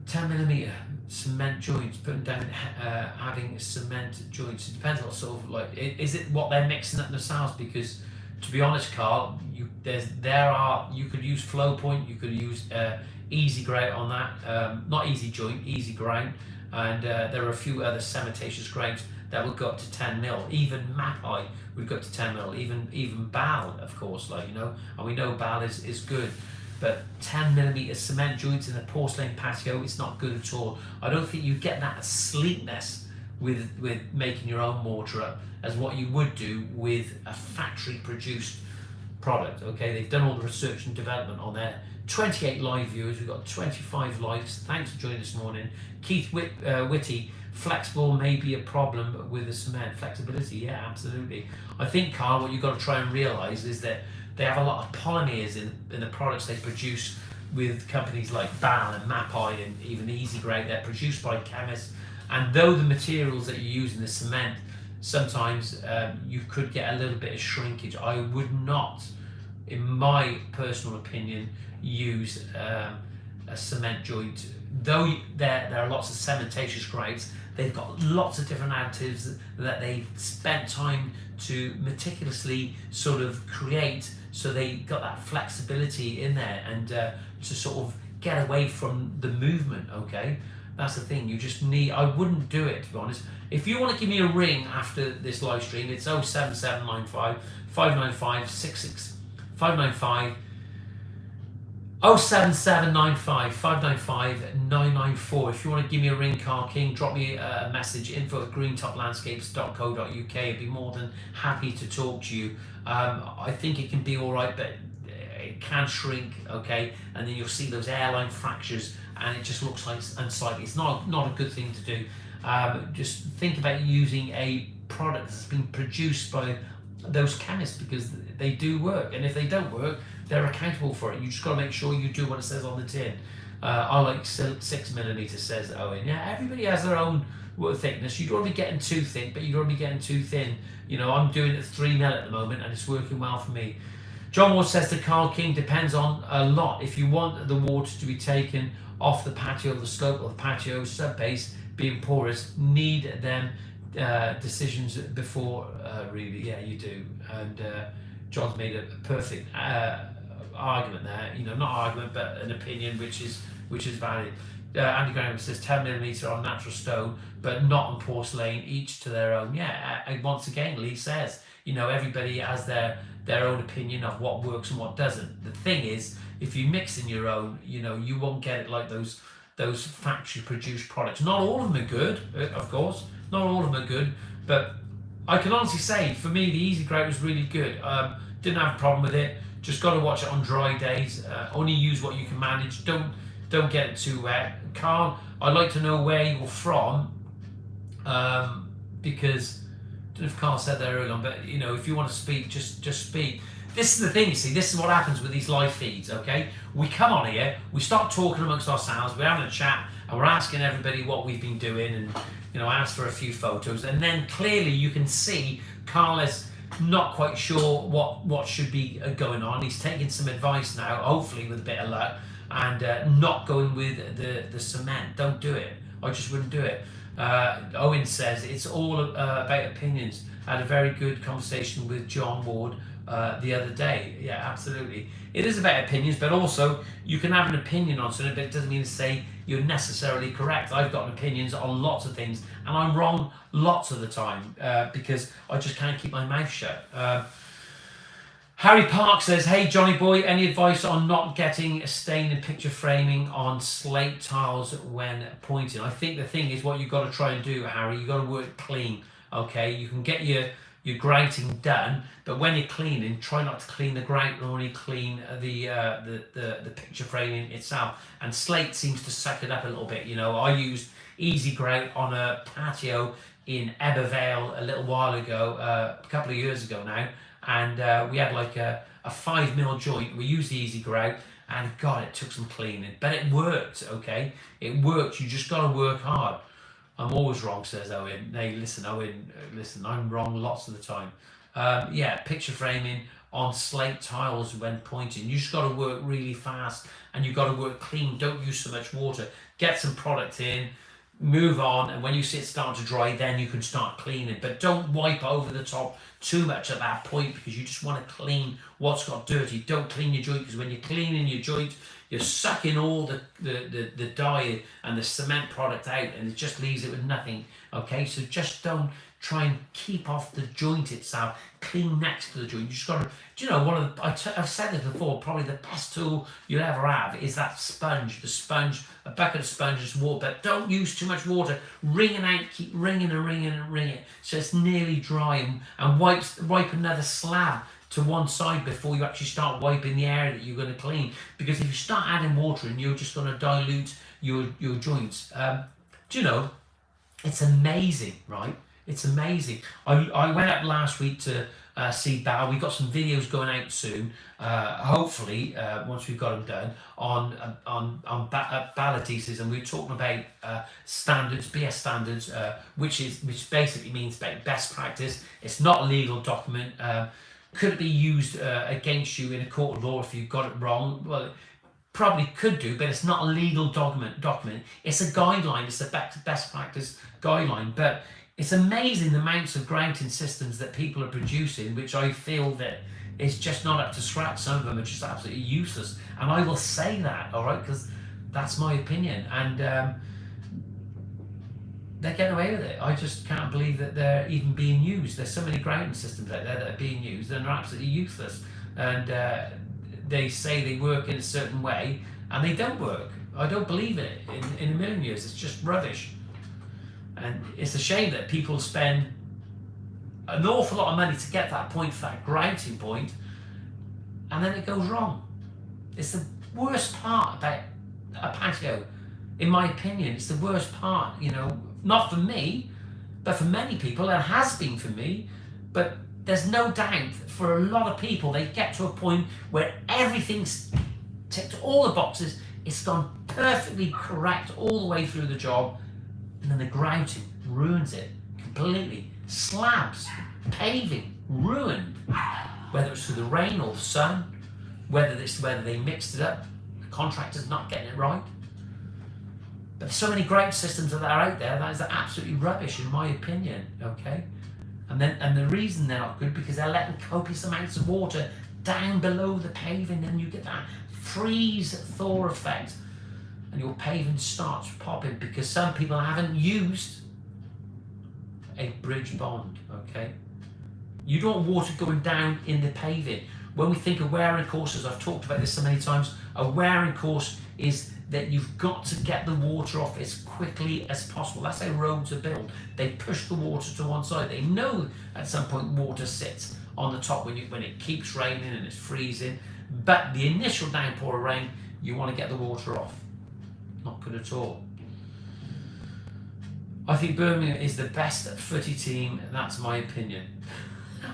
10mm cement joints, putting down, having cement joints. It depends what sort of, like, is it what they're mixing up themselves? Because to be honest, Carl, you could use flow point, you could use easy grout on that, not easy joint, easy ground, and there are a few other cementatious grouts that will go up to 10mm. Even Mapai would go up to 10mm. Even Bal, of course, like, you know, and we know Bal is good. But 10mm cement joints in a porcelain patio, it's not good at all. I don't think you get that sleekness with making your own mortar up as what you would do with a factory produced product. Okay, they've done all the research and development on there. 28 live viewers, we've got 25 likes. Thanks for joining this morning. Keith Whitty, flexible may be a problem with the cement. Flexibility, yeah, absolutely. I think, Carl, what you've got to try and realise is that they have a lot of polymers in the products they produce with companies like BAL and Mapai and even Easy Grout. They're produced by chemists, and though the materials that you use in the cement, sometimes you could get a little bit of shrinkage. I would not, in my personal opinion, use a cement joint. Though there are lots of cementatious grades, they've got lots of different additives that they've spent time to meticulously sort of create, so they got that flexibility in there, and to sort of get away from the movement. Okay, that's the thing. You just need, I wouldn't do it, to be honest. If you want to give me a ring after this live stream, it's 07795 595 66 595 07795 595 994. If you want to give me a ring, Car King, drop me a message, info@greentoplandscapes.co.uk. I'd be more than happy to talk to you. I think it can be all right, but it can shrink, okay? And then you'll see those airline fractures, and it just looks like unsightly. It's not a good thing to do. Just think about using a product that's been produced by those chemists, because they do work, and if they don't work, they're accountable for it. You just got to make sure you do what it says on the tin. I like 6mm, says Owen. Yeah, everybody has their own thickness. You don't want to be getting too thick, but you don't want to be getting too thin. You know, I'm doing it 3mm at the moment, and it's working well for me. John Ward says to Carl King, depends on a lot. If you want the water to be taken off the patio, the slope of the patio, sub-base being porous, need them decisions before, really. Yeah, you do. And John's made a perfect argument there. You know, not argument, but an opinion which is valid. Andy Graham says 10mm on natural stone, but not on porcelain. Each to their own. Yeah. Once again, Lee says, you know, everybody has their own opinion of what works and what doesn't. The thing is, if you mix in your own, you know, you won't get it like those factory produced products. Not all of them are good, of course. Not all of them are good, but I can honestly say, for me, the Easy Grout was really good. Didn't have a problem with it. Just got to watch it on dry days. Only use what you can manage. Don't get it too wet. Carl, I'd like to know where you're from, because I don't know if Carl said that earlier on, but you know, if you want to speak, just speak. This is the thing, you see. This is what happens with these live feeds. Okay, we come on here, we start talking amongst ourselves, we're having a chat, and we're asking everybody what we've been doing, and you know, ask for a few photos, and then clearly you can see Carl is not quite sure what should be going on. He's taking some advice now, hopefully with a bit of luck, and not going with the cement. Don't do it. I just wouldn't do it. Owen says it's all about opinions. I had a very good conversation with John Ward the other day. Yeah, absolutely. It is about opinions, but also you can have an opinion on something, but it doesn't mean to say you're necessarily correct. I've got opinions on lots of things, and I'm wrong lots of the time because I just can't keep my mouth shut. Harry Park says, hey Johnyboy, any advice on not getting a stain in picture framing on slate tiles when pointing? I think the thing is, what you've got to try and do, Harry, you've got to work clean. Okay, you can get your grouting done, but when you're cleaning, try not to clean the grout, only clean the picture framing itself. And slate seems to suck it up a little bit. You know, I used Easy Grout on a patio in Ebervale a little while ago, a couple of years ago now, and we had like a 5mm joint. We used the Easy Grout, and God, it took some cleaning, but it worked. Okay, it worked. You just got to work hard. I'm always wrong, says Owen. Hey, listen, Owen, listen, I'm wrong lots of the time. Yeah, picture framing on slate tiles when pointing. You just got to work really fast, and you got to work clean. Don't use so much water. Get some product in, move on, and when you see it start to dry, then you can start cleaning. But don't wipe over the top too much at that point, because you just want to clean what's got dirty. Don't clean your joint, because when you're cleaning your joint, you're sucking all the dye and the cement product out, and it just leaves it with nothing. Okay, so just don't try and keep off the joint itself. Clean next to the joint. You just got to, do you know, I've said this before, probably the best tool you'll ever have is that sponge. The sponge, a bucket of sponge, just water, but don't use too much water. Wring it out, keep wringing and wringing and wringing it so it's nearly dry, and wipe another slab to one side before you actually start wiping the area that you're going to clean, because if you start adding water in, you're just going to dilute your joints. Do you know, it's amazing, right? It's amazing. I went up last week to seed barrel. We've got some videos going out soon, hopefully, once we've got them done, on ballot pieces, and we're talking about standards, BS standards, which basically means best practice. It's not a legal document. Could it be used against you in a court of law if you got it wrong? Well, it probably could do, but it's not a legal document. It's a guideline. It's a best practice guideline, but it's amazing the amounts of grouting systems that people are producing, which I feel that is just not up to scratch. Some of them are just absolutely useless. And I will say that, all right, because that's my opinion. And they're getting away with it. I just can't believe that they're even being used. There's so many grouting systems out there that are being used and they're absolutely useless. And they say they work in a certain way and they don't work. I don't believe in it in a million years. It's just rubbish. And it's a shame that people spend an awful lot of money to get that point, for that grouting point, and then it goes wrong. It's the worst part about a patio, in my opinion. It's the worst part, you know, not for me, but for many people. It has been for me, but there's no doubt for a lot of people, they get to a point where everything's ticked all the boxes, it's gone perfectly correct all the way through the job, and then the grouting ruins it completely. Slabs, paving, ruined. Whether it's through the rain or the sun, whether they mixed it up, the contractor's not getting it right. But there's so many grout systems that are out there that is absolutely rubbish, in my opinion. Okay, and the reason they're not good because they're letting copious amounts of water down below the paving, and you get that freeze-thaw effect. And your paving starts popping because some people haven't used a bridge bond, okay? You don't want water going down in the paving. When we think of wearing courses, I've talked about this so many times, a wearing course is that you've got to get the water off as quickly as possible. That's how roads are built. They push the water to one side. They know at some point water sits on the top when it keeps raining and it's freezing. But the initial downpour of rain, you want to get the water off. Not good at all. I think Birmingham is the best footy team. That's my opinion.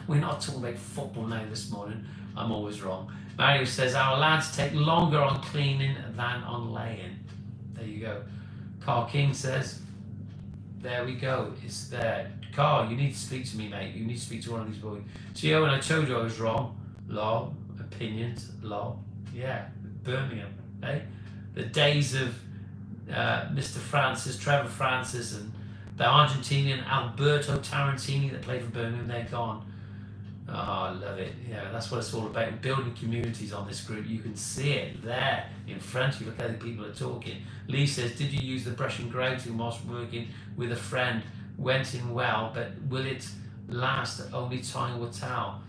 We're not talking about football now this morning. I'm always wrong. Mario says, our lads take longer on cleaning than on laying. There you go. Carl King says, there we go. It's there. Carl, you need to speak to me, mate. You need to speak to one of these boys. Gio, when I told you I was wrong. Lol. Opinions. Lol. Yeah. Birmingham. Eh? The days of Mr. Francis, Trevor Francis, and the Argentinian Alberto Tarantini that played for Birmingham, they're gone. Oh, I love it. Yeah, that's what it's all about. Building communities on this group. You can see it there in front of you. Look how the people are talking. Lee says, did you use the brush and grouting whilst working with a friend? Went in well, but will it last? Only time will tell.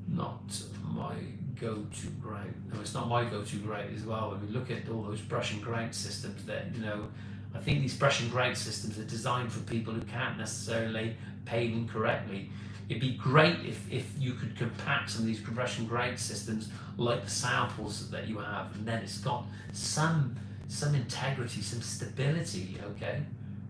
Not my go-to grout. No, it's not my go-to grout as well. When we look at all those brush and grout systems that, you know, I think these brush and grout systems are designed for people who can't necessarily lay paving correctly. It'd be great if you could compact some of these brush and grout systems like the samples that you have, and then it's got some integrity, some stability, okay?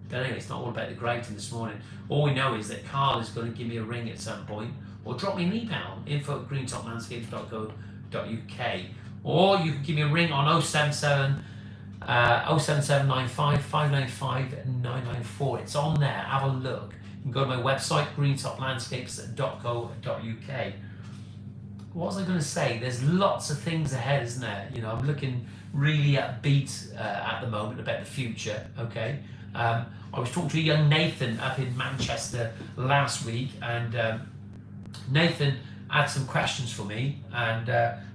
But anyway, it's not all about the grouting this morning. All we know is that Carl is going to give me a ring at some point, or drop me an email, info@greentoplandscapes.co.uk, or you can give me a ring on 07795 595 994. It's on there. Have a look. You can go to my website, greentoplandscapes.co.uk. What was I going to say? There's lots of things ahead, isn't there? You know, I'm looking really upbeat at the moment about the future. Okay. I was talking to a young Nathan up in Manchester last week, and Nathan had some questions for me, and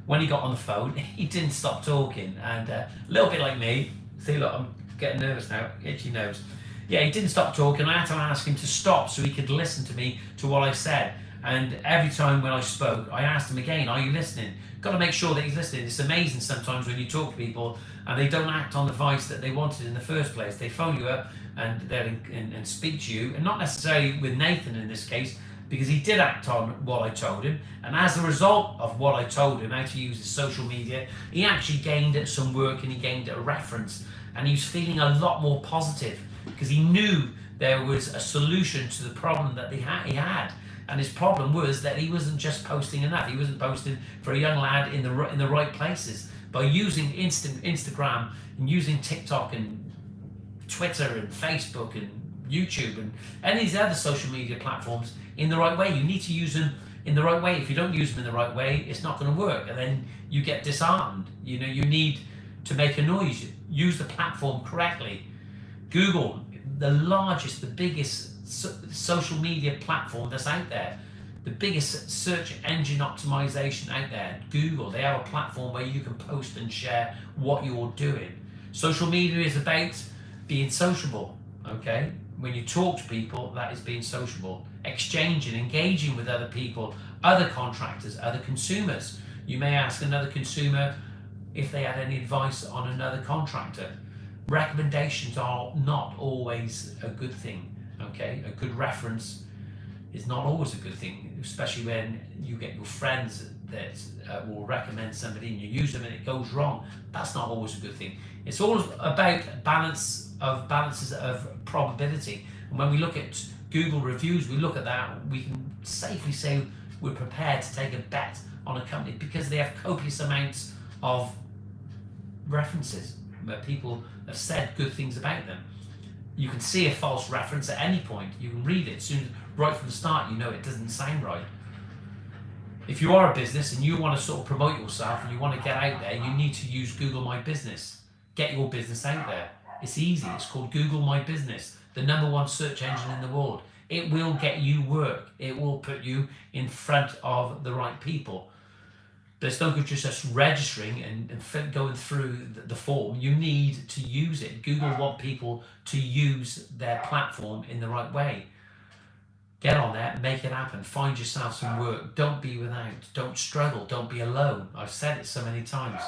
when he got on the phone, he didn't stop talking, and a little bit like me. See, look, I'm getting nervous now, itchy nose. Yeah, he didn't stop talking. I had to ask him to stop so he could listen to me, to what I said. And every time when I spoke, I asked him again, are you listening? Got to make sure that he's listening. It's amazing sometimes when you talk to people and they don't act on the advice that they wanted in the first place. They phone you up and speak to you, and not necessarily with Nathan in this case, because he did act on what I told him, and as a result of what I told him, how to use his social media, he actually gained some work and he gained a reference, and he was feeling a lot more positive because he knew there was a solution to the problem that he had. And his problem was that he wasn't just posting enough. He wasn't posting for a young lad in the right places. By using Instagram and using TikTok and Twitter and Facebook and YouTube and any of these other social media platforms in the right way. You need to use them in the right way. If you don't use them in the right way, it's not going to work, and then you get disarmed. You know, you need to make a noise. Use the platform correctly. Google, the largest, the biggest social media platform that's out there, the biggest search engine optimization out there. Google, they have a platform where you can post and share what you're doing. Social media is about being sociable, okay? When you talk to people, that is being sociable. Exchanging, engaging with other people, other contractors, other consumers. You may ask another consumer if they had any advice on another contractor. Recommendations are not always a good thing, okay? A good reference is not always a good thing, especially when you get your friends that will recommend somebody and you use them and it goes wrong. That's not always a good thing. It's all about balances of probability. And when we look at Google reviews, we look at that, we can safely say we're prepared to take a bet on a company because they have copious amounts of references where people have said good things about them. You can see a false reference at any point. You can read it soon, right from the start. You know it doesn't sound right. If you are a business and you want to sort of promote yourself and you want to get out there, you need to use Google My Business. Get your business out there. It's easy. It's called Google My Business, the #1 search engine in the world. It will get you work. It will put you in front of the right people. But it's no good just registering and going through the form. You need to use it. Google want people to use their platform in the right way. Get on there, make it happen. Find yourself some work. Don't be without. Don't struggle. Don't be alone. I've said it so many times.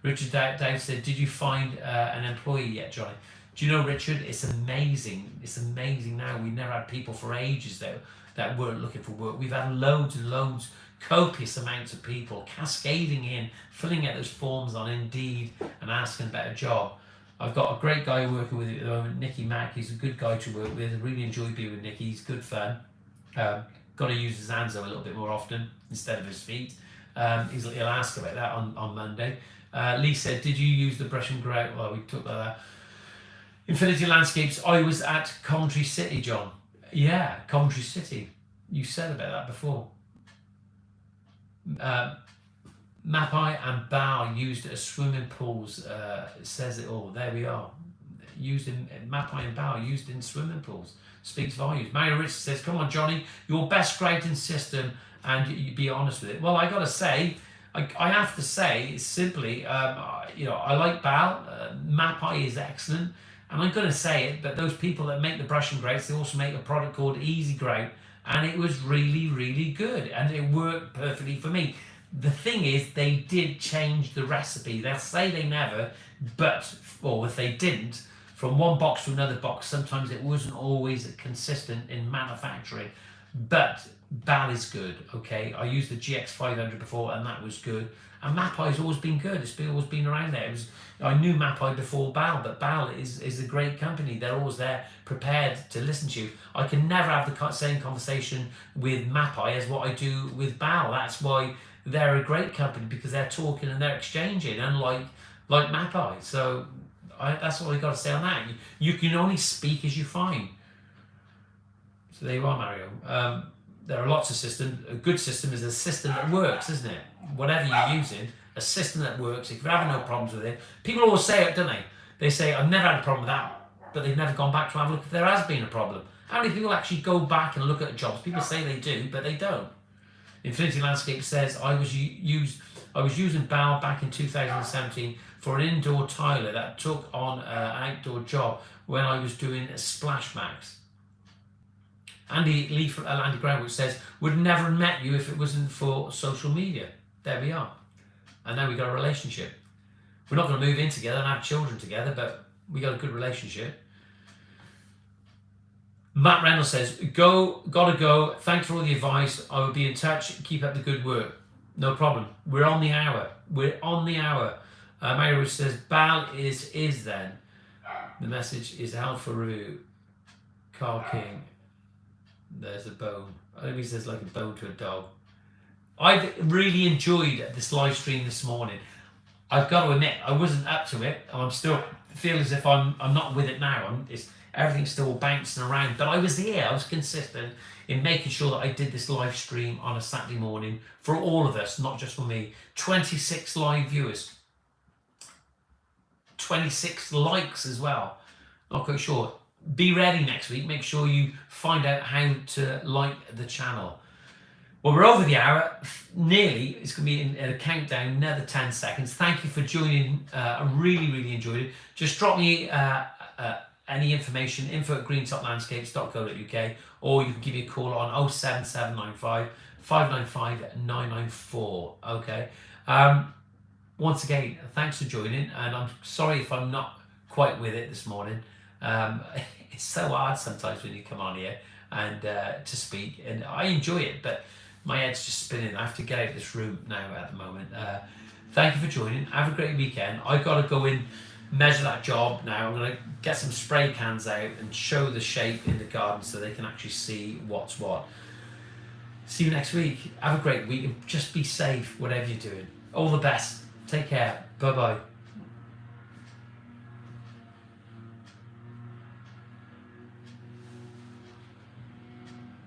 Richard Dave said, did you find an employee yet, Johnny? Do you know, Richard, it's amazing. It's amazing now. We never had people for ages that weren't looking for work. We've had loads and loads, copious amounts of people cascading in, filling out those forms on Indeed and asking about a job. I've got a great guy working with at the moment, Nicky Mack. He's a good guy to work with. I really enjoy being with Nicky. He's good fun. Got to use his hands though a little bit more often instead of his feet. He'll ask about that on Monday. Lee said, did you use the brush and grout? Well, we talked about that. Infinity Landscapes, I was at Coventry City, John. Yeah, Coventry City. You said about that before. Mapai and Bow used as swimming pools. Says it all. There we are. Used in Mapai and Bow used in swimming pools. Speaks volumes. Mario Rich says, come on, Johnny, your best grading system, and you be honest with it. Well, I got to say, I have to say, simply, I like Bow. Mapai is excellent. And I'm going to say it, but those people that make the brush and grouts, they also make a product called Easy Grout, and it was really, really good, and it worked perfectly for me. The thing is, they did change the recipe. They'll say they never, or if they didn't, from one box to another box, sometimes it wasn't always consistent in manufacturing, but Bal is good, okay? I used the GX500 before, and that was good. And Mapai's always been good. It's always been around there. I knew Mapai before Bal, but Bal is a great company. They're always there, prepared to listen to you. I can never have the same conversation with Mapai as what I do with Bal. That's why they're a great company, because they're talking and they're exchanging, unlike Mapai. So that's all I got to say on that. You can only speak as you find. So there you are, Mario. There are lots of systems. A good system is a system that works, isn't it? Whatever you're using, a system that works. If you're having no problems with it, people always say it, don't they? They say, I've never had a problem with that, but they've never gone back to have a look if there has been a problem. How many people actually go back and look at jobs? People say they do, but they don't. Infinity Landscape says, I was using Bal back in 2017 for an indoor tiler that took on an outdoor job when I was doing a splash max. Andy Lee from Andy Groundwood says, would never have met you if it wasn't for social media. There we are. And now we got a relationship. We're not going to move in together and have children together, but we got a good relationship. Matt Reynolds says, gotta go. Thanks for all the advice. I will be in touch. Keep up the good work. No problem. We're on the hour. Mary Rich says, Bal is then. The message is held for review. Carl King. There's a bone. At least there's like a bone to a dog. I've really enjoyed this live stream this morning. I've got to admit, I wasn't up to it, and I'm still feel as if I'm not with it now. Everything's still bouncing around, but I was here. I was consistent in making sure that I did this live stream on a Saturday morning for all of us, not just for me. 26 live viewers, 26 likes as well. Not quite sure. Be ready next week. Make sure you find out how to like the channel. Well, we're over the hour, nearly. It's going to be in a countdown, another 10 seconds. Thank you for joining. I really, really enjoyed it. Just drop me any information, info@greentoplandscapes.co.uk, or you can give me a call on 07795 595 994. Okay. Once again, thanks for joining, and I'm sorry if I'm not quite with it this morning. It's so hard sometimes when you come on here and to speak, and I enjoy it, but my head's just spinning. I have to get out of this room now at the moment. Thank you for joining. Have a great weekend. I've got to go in, measure that job now. I'm going to get some spray cans out and show the shape in the garden so they can actually see what's what. See you next week. Have a great week and just be safe, whatever you're doing. All the best. Take care. Bye-bye.